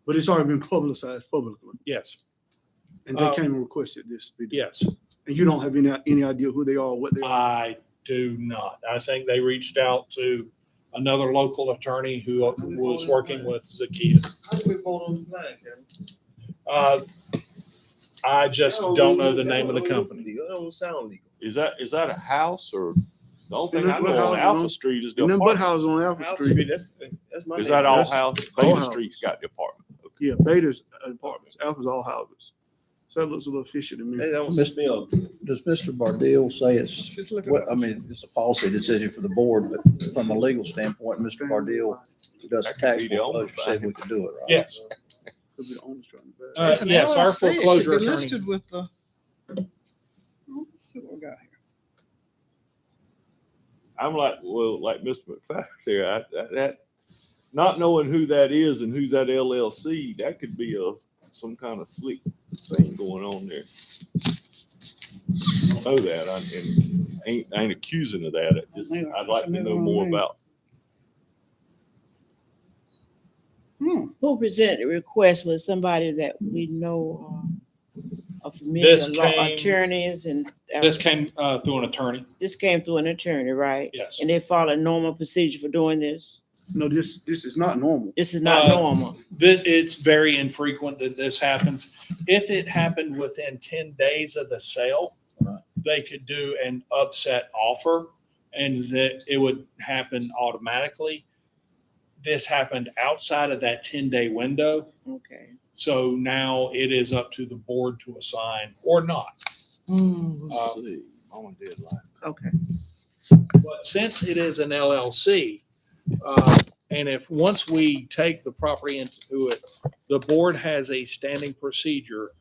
But it's already been publicized publicly, Yes, and they came and requested this be done. yes. And you don't have any idea who they are, or what they are? I do not. I think they reached out to another local attorney who was working with Zacchaeus. How do we vote on the plan, Kevin? I just don't know the name of the company. It don't sound legal. Is that a house or the only thing And I what know on houses Alpha on- Street is the And then Bud apartment. House on Alpha Alpha Street. Street, that's my. Is that all house? all Beta houses. Street's got the apartment. Yeah, Beta's apartments, Alpha's all houses. So that looks a little fishy to me. They don't Miss- smell. Does Mr. Bardell say it's, Just look it what, up. I mean, it's a policy decision for the board, but from a legal standpoint, Mr. Bardell, who does That could tax be the owner foreclosure, said we could do it, right? Yes. Could be the owner's trying to buy it. It's an Yes, our LLC. It should foreclosure be attorney. listed with the. Let's see what we got here. I'm like, well, like Mr. McFadden there, that, not knowing who that is and who's that LLC, that could be some kind of slick thing going on there. I know that, and ain't accusing of that. I'd like to know more about. Who presented the request? Was somebody that we know, a familiar This came- attorneys and. This came through an attorney. This came through an attorney, right? Yes. And they follow normal procedure for doing this? No, this is not normal. This is not normal. It's very infrequent that this happens. If it happened within 10 days of the sale, they could do an upset offer and that it would happen automatically. This happened outside of that 10-day window. Okay. So now it is up to the board to assign or not. Let's see. Mama did like. Okay. But since it is an LLC, and if once we take the property into it, the board has a standing procedure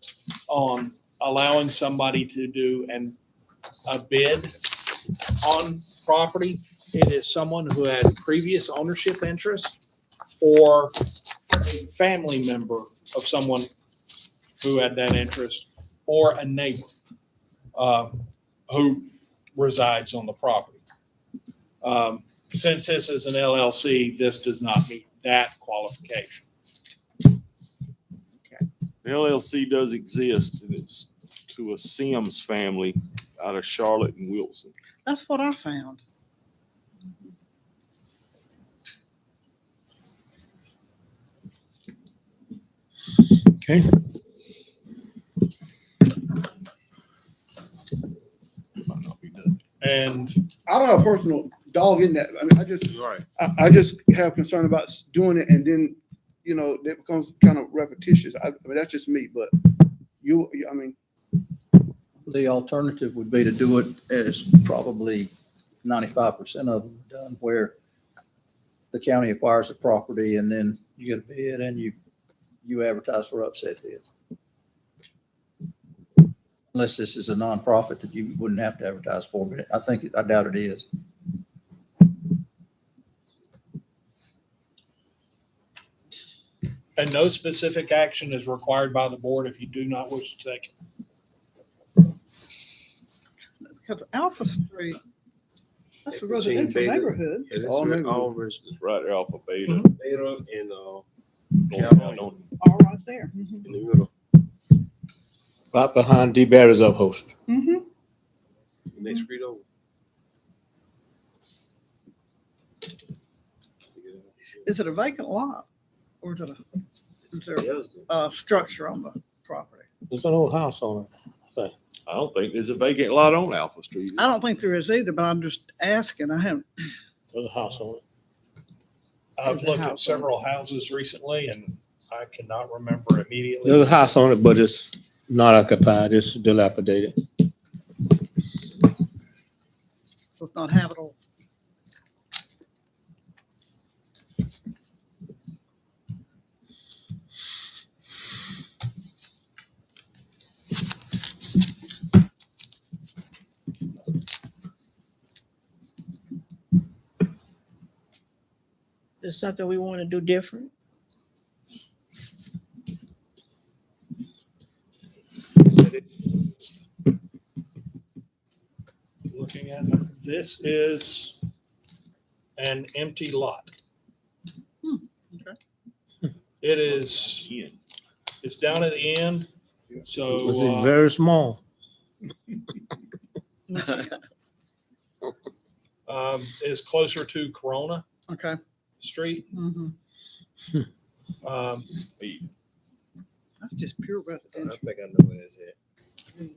on allowing somebody to do a bid on property. It is someone who had previous ownership interest or a family member of someone who had that interest or a neighbor who resides on the property. Since this is an LLC, this does not meet that qualification. The LLC does exist, and it's to a Sims family out of Charlotte and Wilson. That's what I found. Okay. Might not be done. And I don't have a personal dog in that. I mean, Right. I just have concern about doing it and then, that becomes kind of repetitious. I mean, that's just me, but I mean, The alternative would be to do it as probably 95% of them done, where the county acquires the property and then you get a bid and you advertise for upset bids. Unless this is a nonprofit that you wouldn't have to advertise for, but I doubt it is. And no specific action is required by the board if you do not wish to take it. Because Alpha Street, that's a residential neighborhood. It's all right there off of Beta. Beta and Going down on- All right there. in the middle. Right behind D. Barry's upholst. Mm-hmm. Next street over. Is it a vacant lot or is it It's there- Elsden. a structure on the property? There's an old house on it. I don't think there's a vacant lot on Alpha Street. I don't think there is either, but I'm just asking. I haven't. There's a house on it. I've There's a looked at house on several houses recently and I cannot remember immediately. There's a house on it, but it's not occupied. It's dilapidated. So it's not habitable. Is something we want to do different? Looking at it, this is an empty lot. Okay. It is, Ken. it's down at the end. It's So very small. it's closer to Corona Okay. Street. Mm-hmm. That's just pure I residential. think I know where it's at.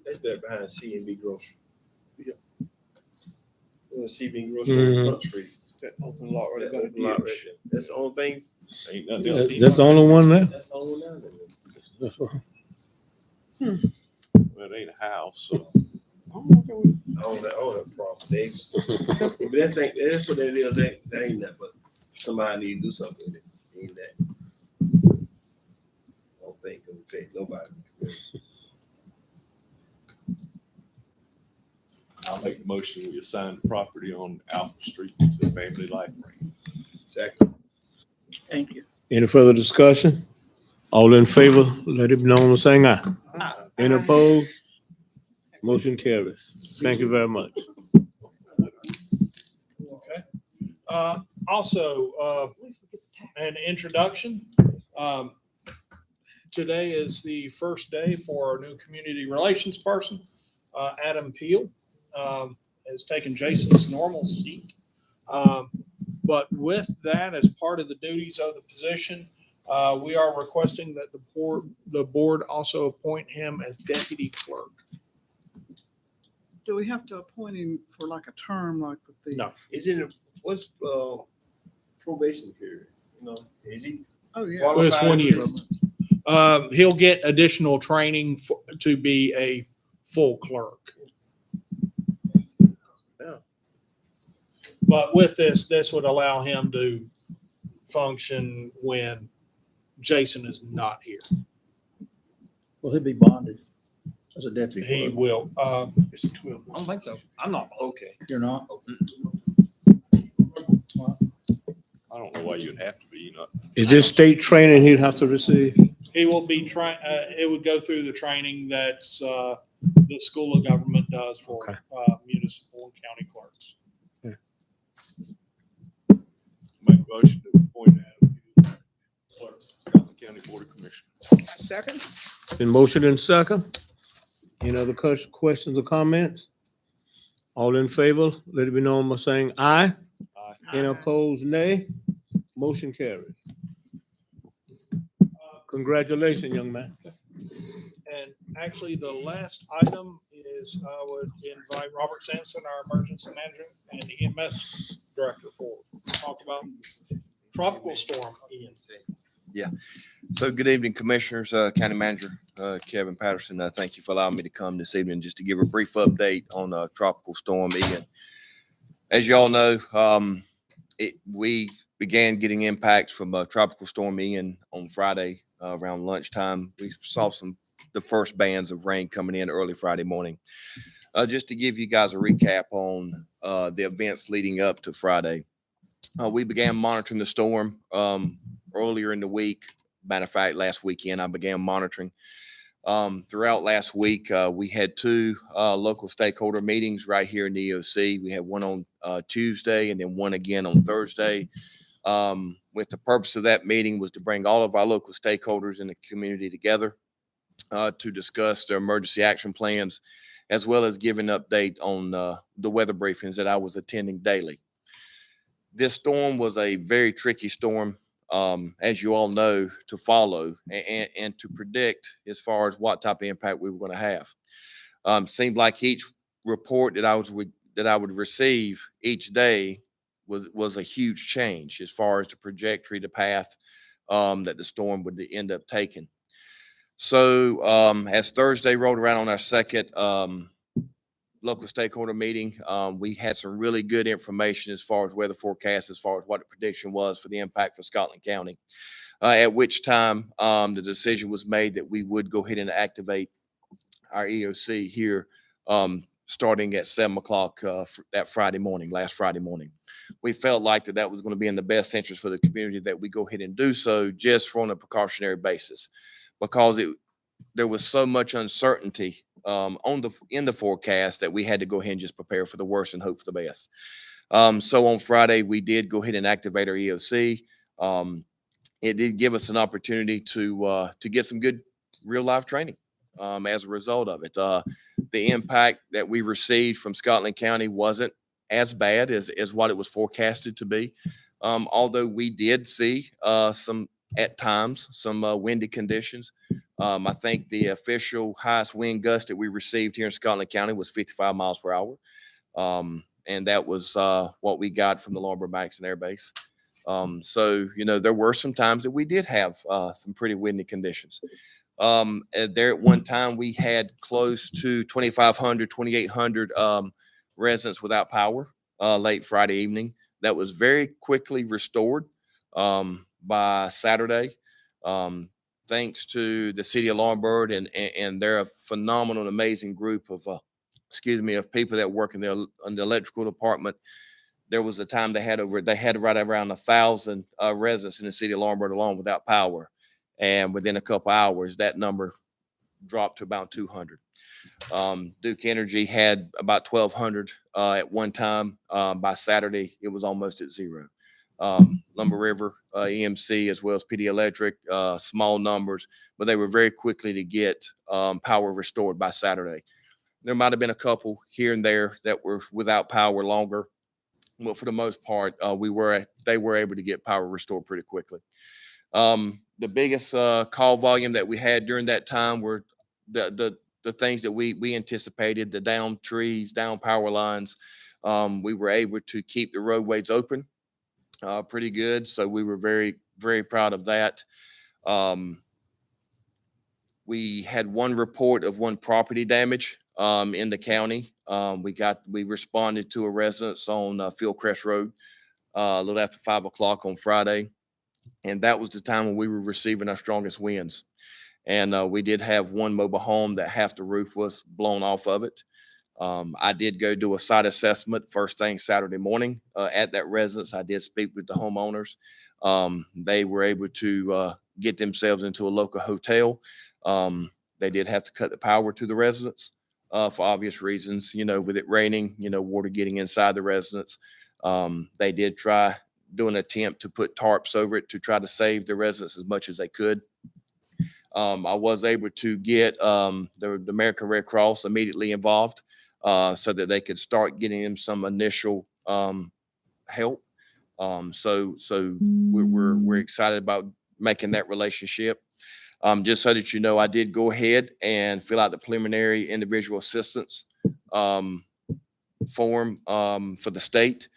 That's back behind C and B Grocery. Yeah. CB Grocery on Front Street. that open lot right That there. open lot right there. That's the only thing. Ain't nothing else. That's the only one there? That's the only one down there. That's what- Well, it ain't a house, so. I own that problem. But that's what it is. That ain't that, but somebody need to do something with it. Ain't that. I don't think it'll affect nobody. I'll make the motion, we assign the property on Alpha Street to the Family Life Brands. Second. Thank you. Any further discussion? All in favor, let it be known by saying aye. Any opposed? Motion carries. Thank you very much. Okay. Also, an introduction. Today is the first day for our new community relations person, Adam Peel. Has taken Jason's normal seat. But with that, as part of the duties of the position, we are requesting that the board also appoint him as deputy clerk. Do we have to appoint him for like a term like with the? No. Is it, what's, probation period? You know, is he Oh, yeah. Well, it's qualified? 1 year. He'll get additional training to be a full clerk. Yeah. But with this would allow him to function when Jason is not here. Will he be bonded as a deputy He clerk? will. It's a 12. I don't think so. I'm not. Okay. You're not? I don't know why you'd have to be, you know. Is this state training he'd have to receive? He will be trying, it would go through the training that's, the School of Government does for, Okay. Municipal and county clerks. Make a motion to appoint Adam Peel, clerk, Scotland County Board of Commissioners. Second? In motion and second. Any other questions or comments? All in favor, let it be known by saying aye. Aye. Any opposed, nay. Motion carries. Congratulations, young man. And actually, the last item is I would invite Robert Sampson, our emergency manager and EMS director for talk about tropical storm Ian. So good evening, Commissioners, County Manager Kevin Patterson. Thank you for allowing me to come this evening just to give a brief update on Tropical Storm Ian. As you all know, we began getting impacts from Tropical Storm Ian on Friday around lunchtime. We saw the first bands of rain coming in early Friday morning. Just to give you guys a recap on the events leading up to Friday. We began monitoring the storm earlier in the week. Matter of fact, last weekend, I began monitoring. Throughout last week, we had two local stakeholder meetings right here in the EOC. We had one on Tuesday and then one again on Thursday. With the purpose of that meeting was to bring all of our local stakeholders in the community together to discuss their emergency action plans, as well as give an update on the weather briefings that I was attending daily. This storm was a very tricky storm, as you all know, to follow and to predict as far as what type of impact we were going to have. Seemed like each report that I would receive each day was a huge change as far as the trajectory, the path that the storm would end up taking. So as Thursday rolled around on our second local stakeholder meeting, we had some really good information as far as weather forecast, as far as what the prediction was for the impact for Scotland County, at which time the decision was made that we would go ahead and activate our EOC here starting at 7 o'clock that Friday morning, last Friday morning. We felt like that was going to be in the best interest for the community that we go ahead and do so just on a precautionary basis, because there was so much uncertainty in the forecast that we had to go ahead and just prepare for the worst and hope for the best. So on Friday, we did go ahead and activate our EOC. It did give us an opportunity to get some good real life training as a result of it. The impact that we received from Scotland County wasn't as bad as what it was forecasted to be. Although we did see at times some windy conditions. I think the official highest wind gust that we received here in Scotland County was 55 miles per hour. And that was what we got from the Laurinburg-Maxon Air Base. So, there were some times that we did have some pretty windy conditions. There at one time, we had close to 2,500, 2,800 residents without power late Friday evening. That was very quickly restored by Saturday. Thanks to the city of Laurinburg and they're a phenomenal, amazing group of of people that work in the electrical department. There was a time they had right around 1,000 residents in the city of Laurinburg alone without power. And within a couple hours, that number dropped to about 200. Duke Energy had about 1,200 at one time. By Saturday, it was almost at zero. Lumber River, EMC, as well as PD Electric, small numbers, but they were very quickly to get power restored by Saturday. There might have been a couple here and there that were without power longer, but for the most part, they were able to get power restored pretty quickly. The biggest call volume that we had during that time were the things that we anticipated, the down trees, down power lines. We were able to keep the roadways open pretty good. So we were very, very proud of that. We had one report of one property damage in the county. We responded to a residence on Fieldcrest Road a little after 5 o'clock on Friday. And that was the time when we were receiving our strongest winds. And we did have one mobile home that half the roof was blown off of it. I did go do a site assessment first thing Saturday morning at that residence. I did speak with the homeowners. They were able to get themselves into a local hotel. They did have to cut the power to the residents for obvious reasons, with it raining, water getting inside the residence. They did try do an attempt to put tarps over it to try to save the residents as much as they could. I was able to get the American Red Cross immediately involved so that they could start getting them some initial help. So we're excited about making that relationship. Just so that you know, I did go ahead and fill out the preliminary individual assistance form for the state,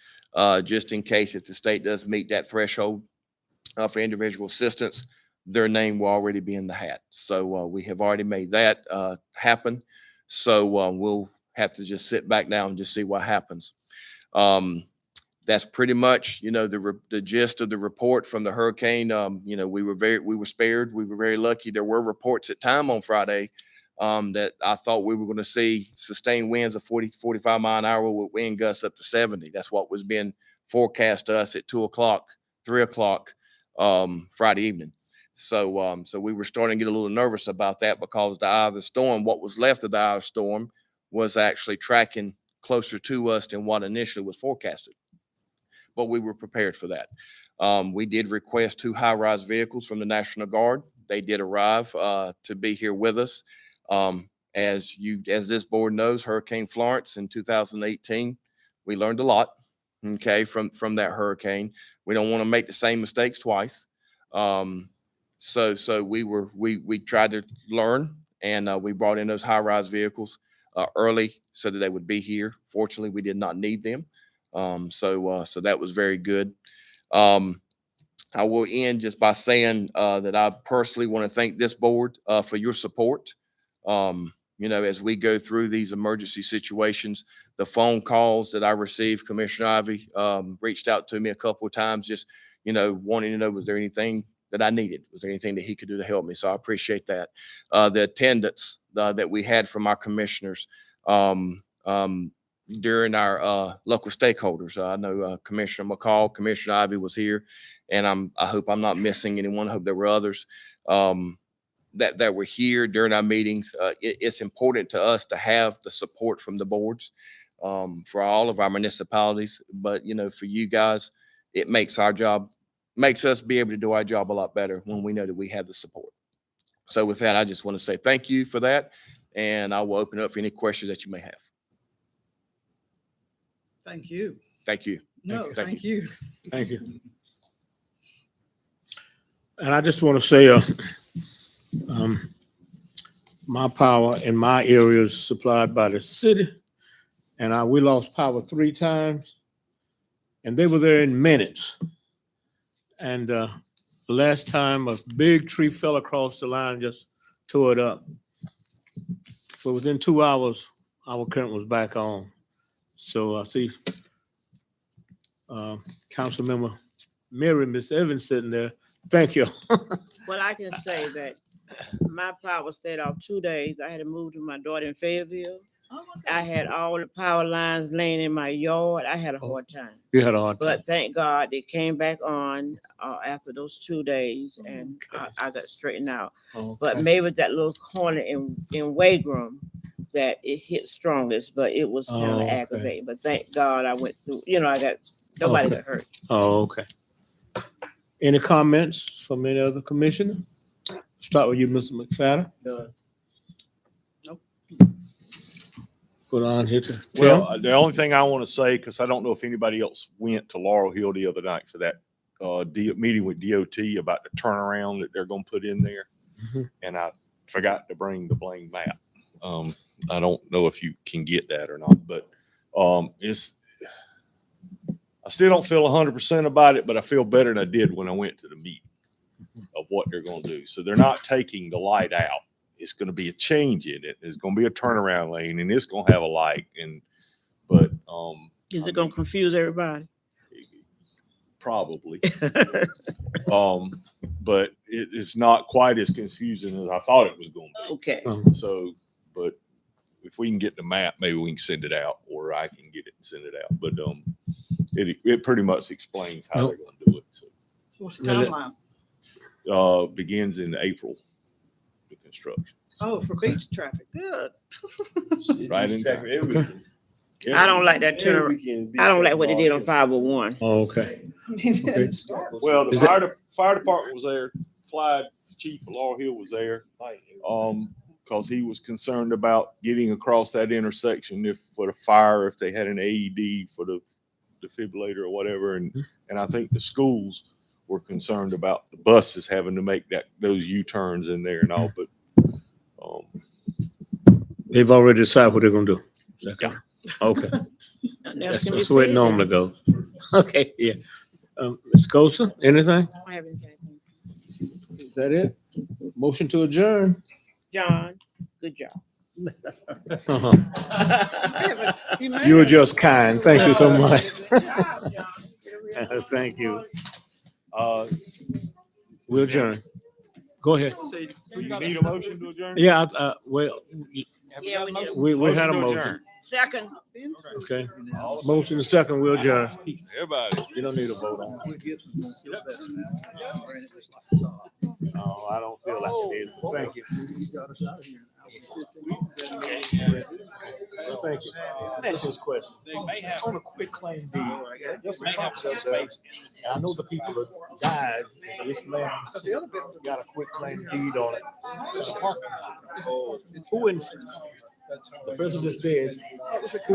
just in case if the state does meet that threshold for individual assistance, their name will already be in the hat. So we have already made that happen. So we'll have to just sit back now and just see what happens. That's pretty much, the gist of the report from the hurricane. We were spared. We were very lucky. There were reports at time on Friday that I thought we were going to see sustained winds of 40, 45 mile an hour with wind gusts up to 70. That's what was being forecast to us at 2 o'clock, 3 o'clock Friday evening. So we were starting to get a little nervous about that because the eye of the storm, what was left of the eye of the storm, was actually tracking closer to us than what initially was forecasted. But we were prepared for that. We did request 2 high-rise vehicles from the National Guard. They did arrive to be here with us. As this board knows, Hurricane Florence in 2018, we learned a lot, from that hurricane. We don't want to make the same mistakes twice. So we tried to learn, and we brought in those high-rise vehicles early so that they would be here. Fortunately, we did not need them. So that was very good. I will end just by saying that I personally want to thank this board for your support. As we go through these emergency situations, the phone calls that I received, Commissioner Ivey reached out to me a couple of times, just, wanting to know, was there anything that I needed? Was there anything that he could do to help me? So I appreciate that. The attendance that we had from our commissioners during our local stakeholders. I know Commissioner McCall, Commissioner Ivey was here, and I hope I'm not missing anyone. I hope there were others that were here during our meetings. It's important to us to have the support from the boards for all of our municipalities. But, for you guys, it makes us be able to do our job a lot better when we know that we have the support. So with that, I just want to say thank you for that. And I will open up for any questions that you may have. Thank you. Thank you. No, thank you. Thank you. And I just want to say, my power in my area is supplied by the city, and we lost power 3 times, and they were there in minutes. And the last time a big tree fell across the line and just tore it up. But within 2 hours, our current was back on. So I see Councilmember Mary, Miss Evans sitting there. Thank you. Well, I can say that my power stayed off 2 days. I had to move to my daughter in Fayetteville. I had all the power lines laying in my yard. I had a hard time. You had a hard time. But thank God they came back on after those 2 days and I got straightened out. But Okay. maybe that little corner in Wagram that it hit strongest, but it was kind Oh, of okay. aggravating. But thank God I went through, nobody Okay. got hurt. Oh, okay. Any comments from any other commissioner? Start with you, Mr. McFadden. Done. Put on here to Tim. Well, the only thing I want to say, because I don't know if anybody else went to Laurel Hill the other night for that meeting with DOT about the turnaround that they're going to put in there. Mhm. And I forgot to bring the Blaine map. I don't know if you can get that or not, but I still don't feel 100% about it, but I feel better than I did when I went to the meeting of what they're going to do. So they're not taking the light out. It's going to be a change in it. There's going to be a turnaround lane and it's going to have a light. But Is it going to confuse everybody? probably. But it is not quite as confusing as I thought it was going to Okay. be. So, but if we can get the map, maybe we can send it out, or I can get it and send it out. But it pretty much explains how they're going to do it. So, What's the timeline? begins in April, the construction. Oh, for beach traffic, good. Right in time. Every weekend. I don't like that Every turn. weekend, I don't like what they did on beach 501. Oh, okay. I mean, Okay. it starts. Well, the Is that- fire department was there. Clyde, chief of Laurel Hill, was there. ball. Because he was concerned about getting across that intersection for the fire, if they had an AED for the defibrillator or whatever. And I think the schools were concerned about the buses having to make those U-turns in there and all, but They've already decided what they're gonna do. Is that correct? Okay. Nothing else That's can be that's the way it said. normally goes. Okay, yeah. Ms. Gosa, anything? I don't have anything. Is that it? Motion to adjourn. John, good job. Uh-huh. You You were may- just kind. Thank you so much. Thank you. We'll adjourn. Go ahead. do you need a motion to adjourn? Yeah, well, Yeah, we need a we had a to motion. adjourn. second. Okay. Motion and second, we'll adjourn. Everybody. You don't need a vote on it. No, I don't feel like it is. Thank you. Well, thank you. This is a question. On a quick claim deed. just a concept that I know the people that died, this man got a quick claim deed on it. Who in, the person that's dead, who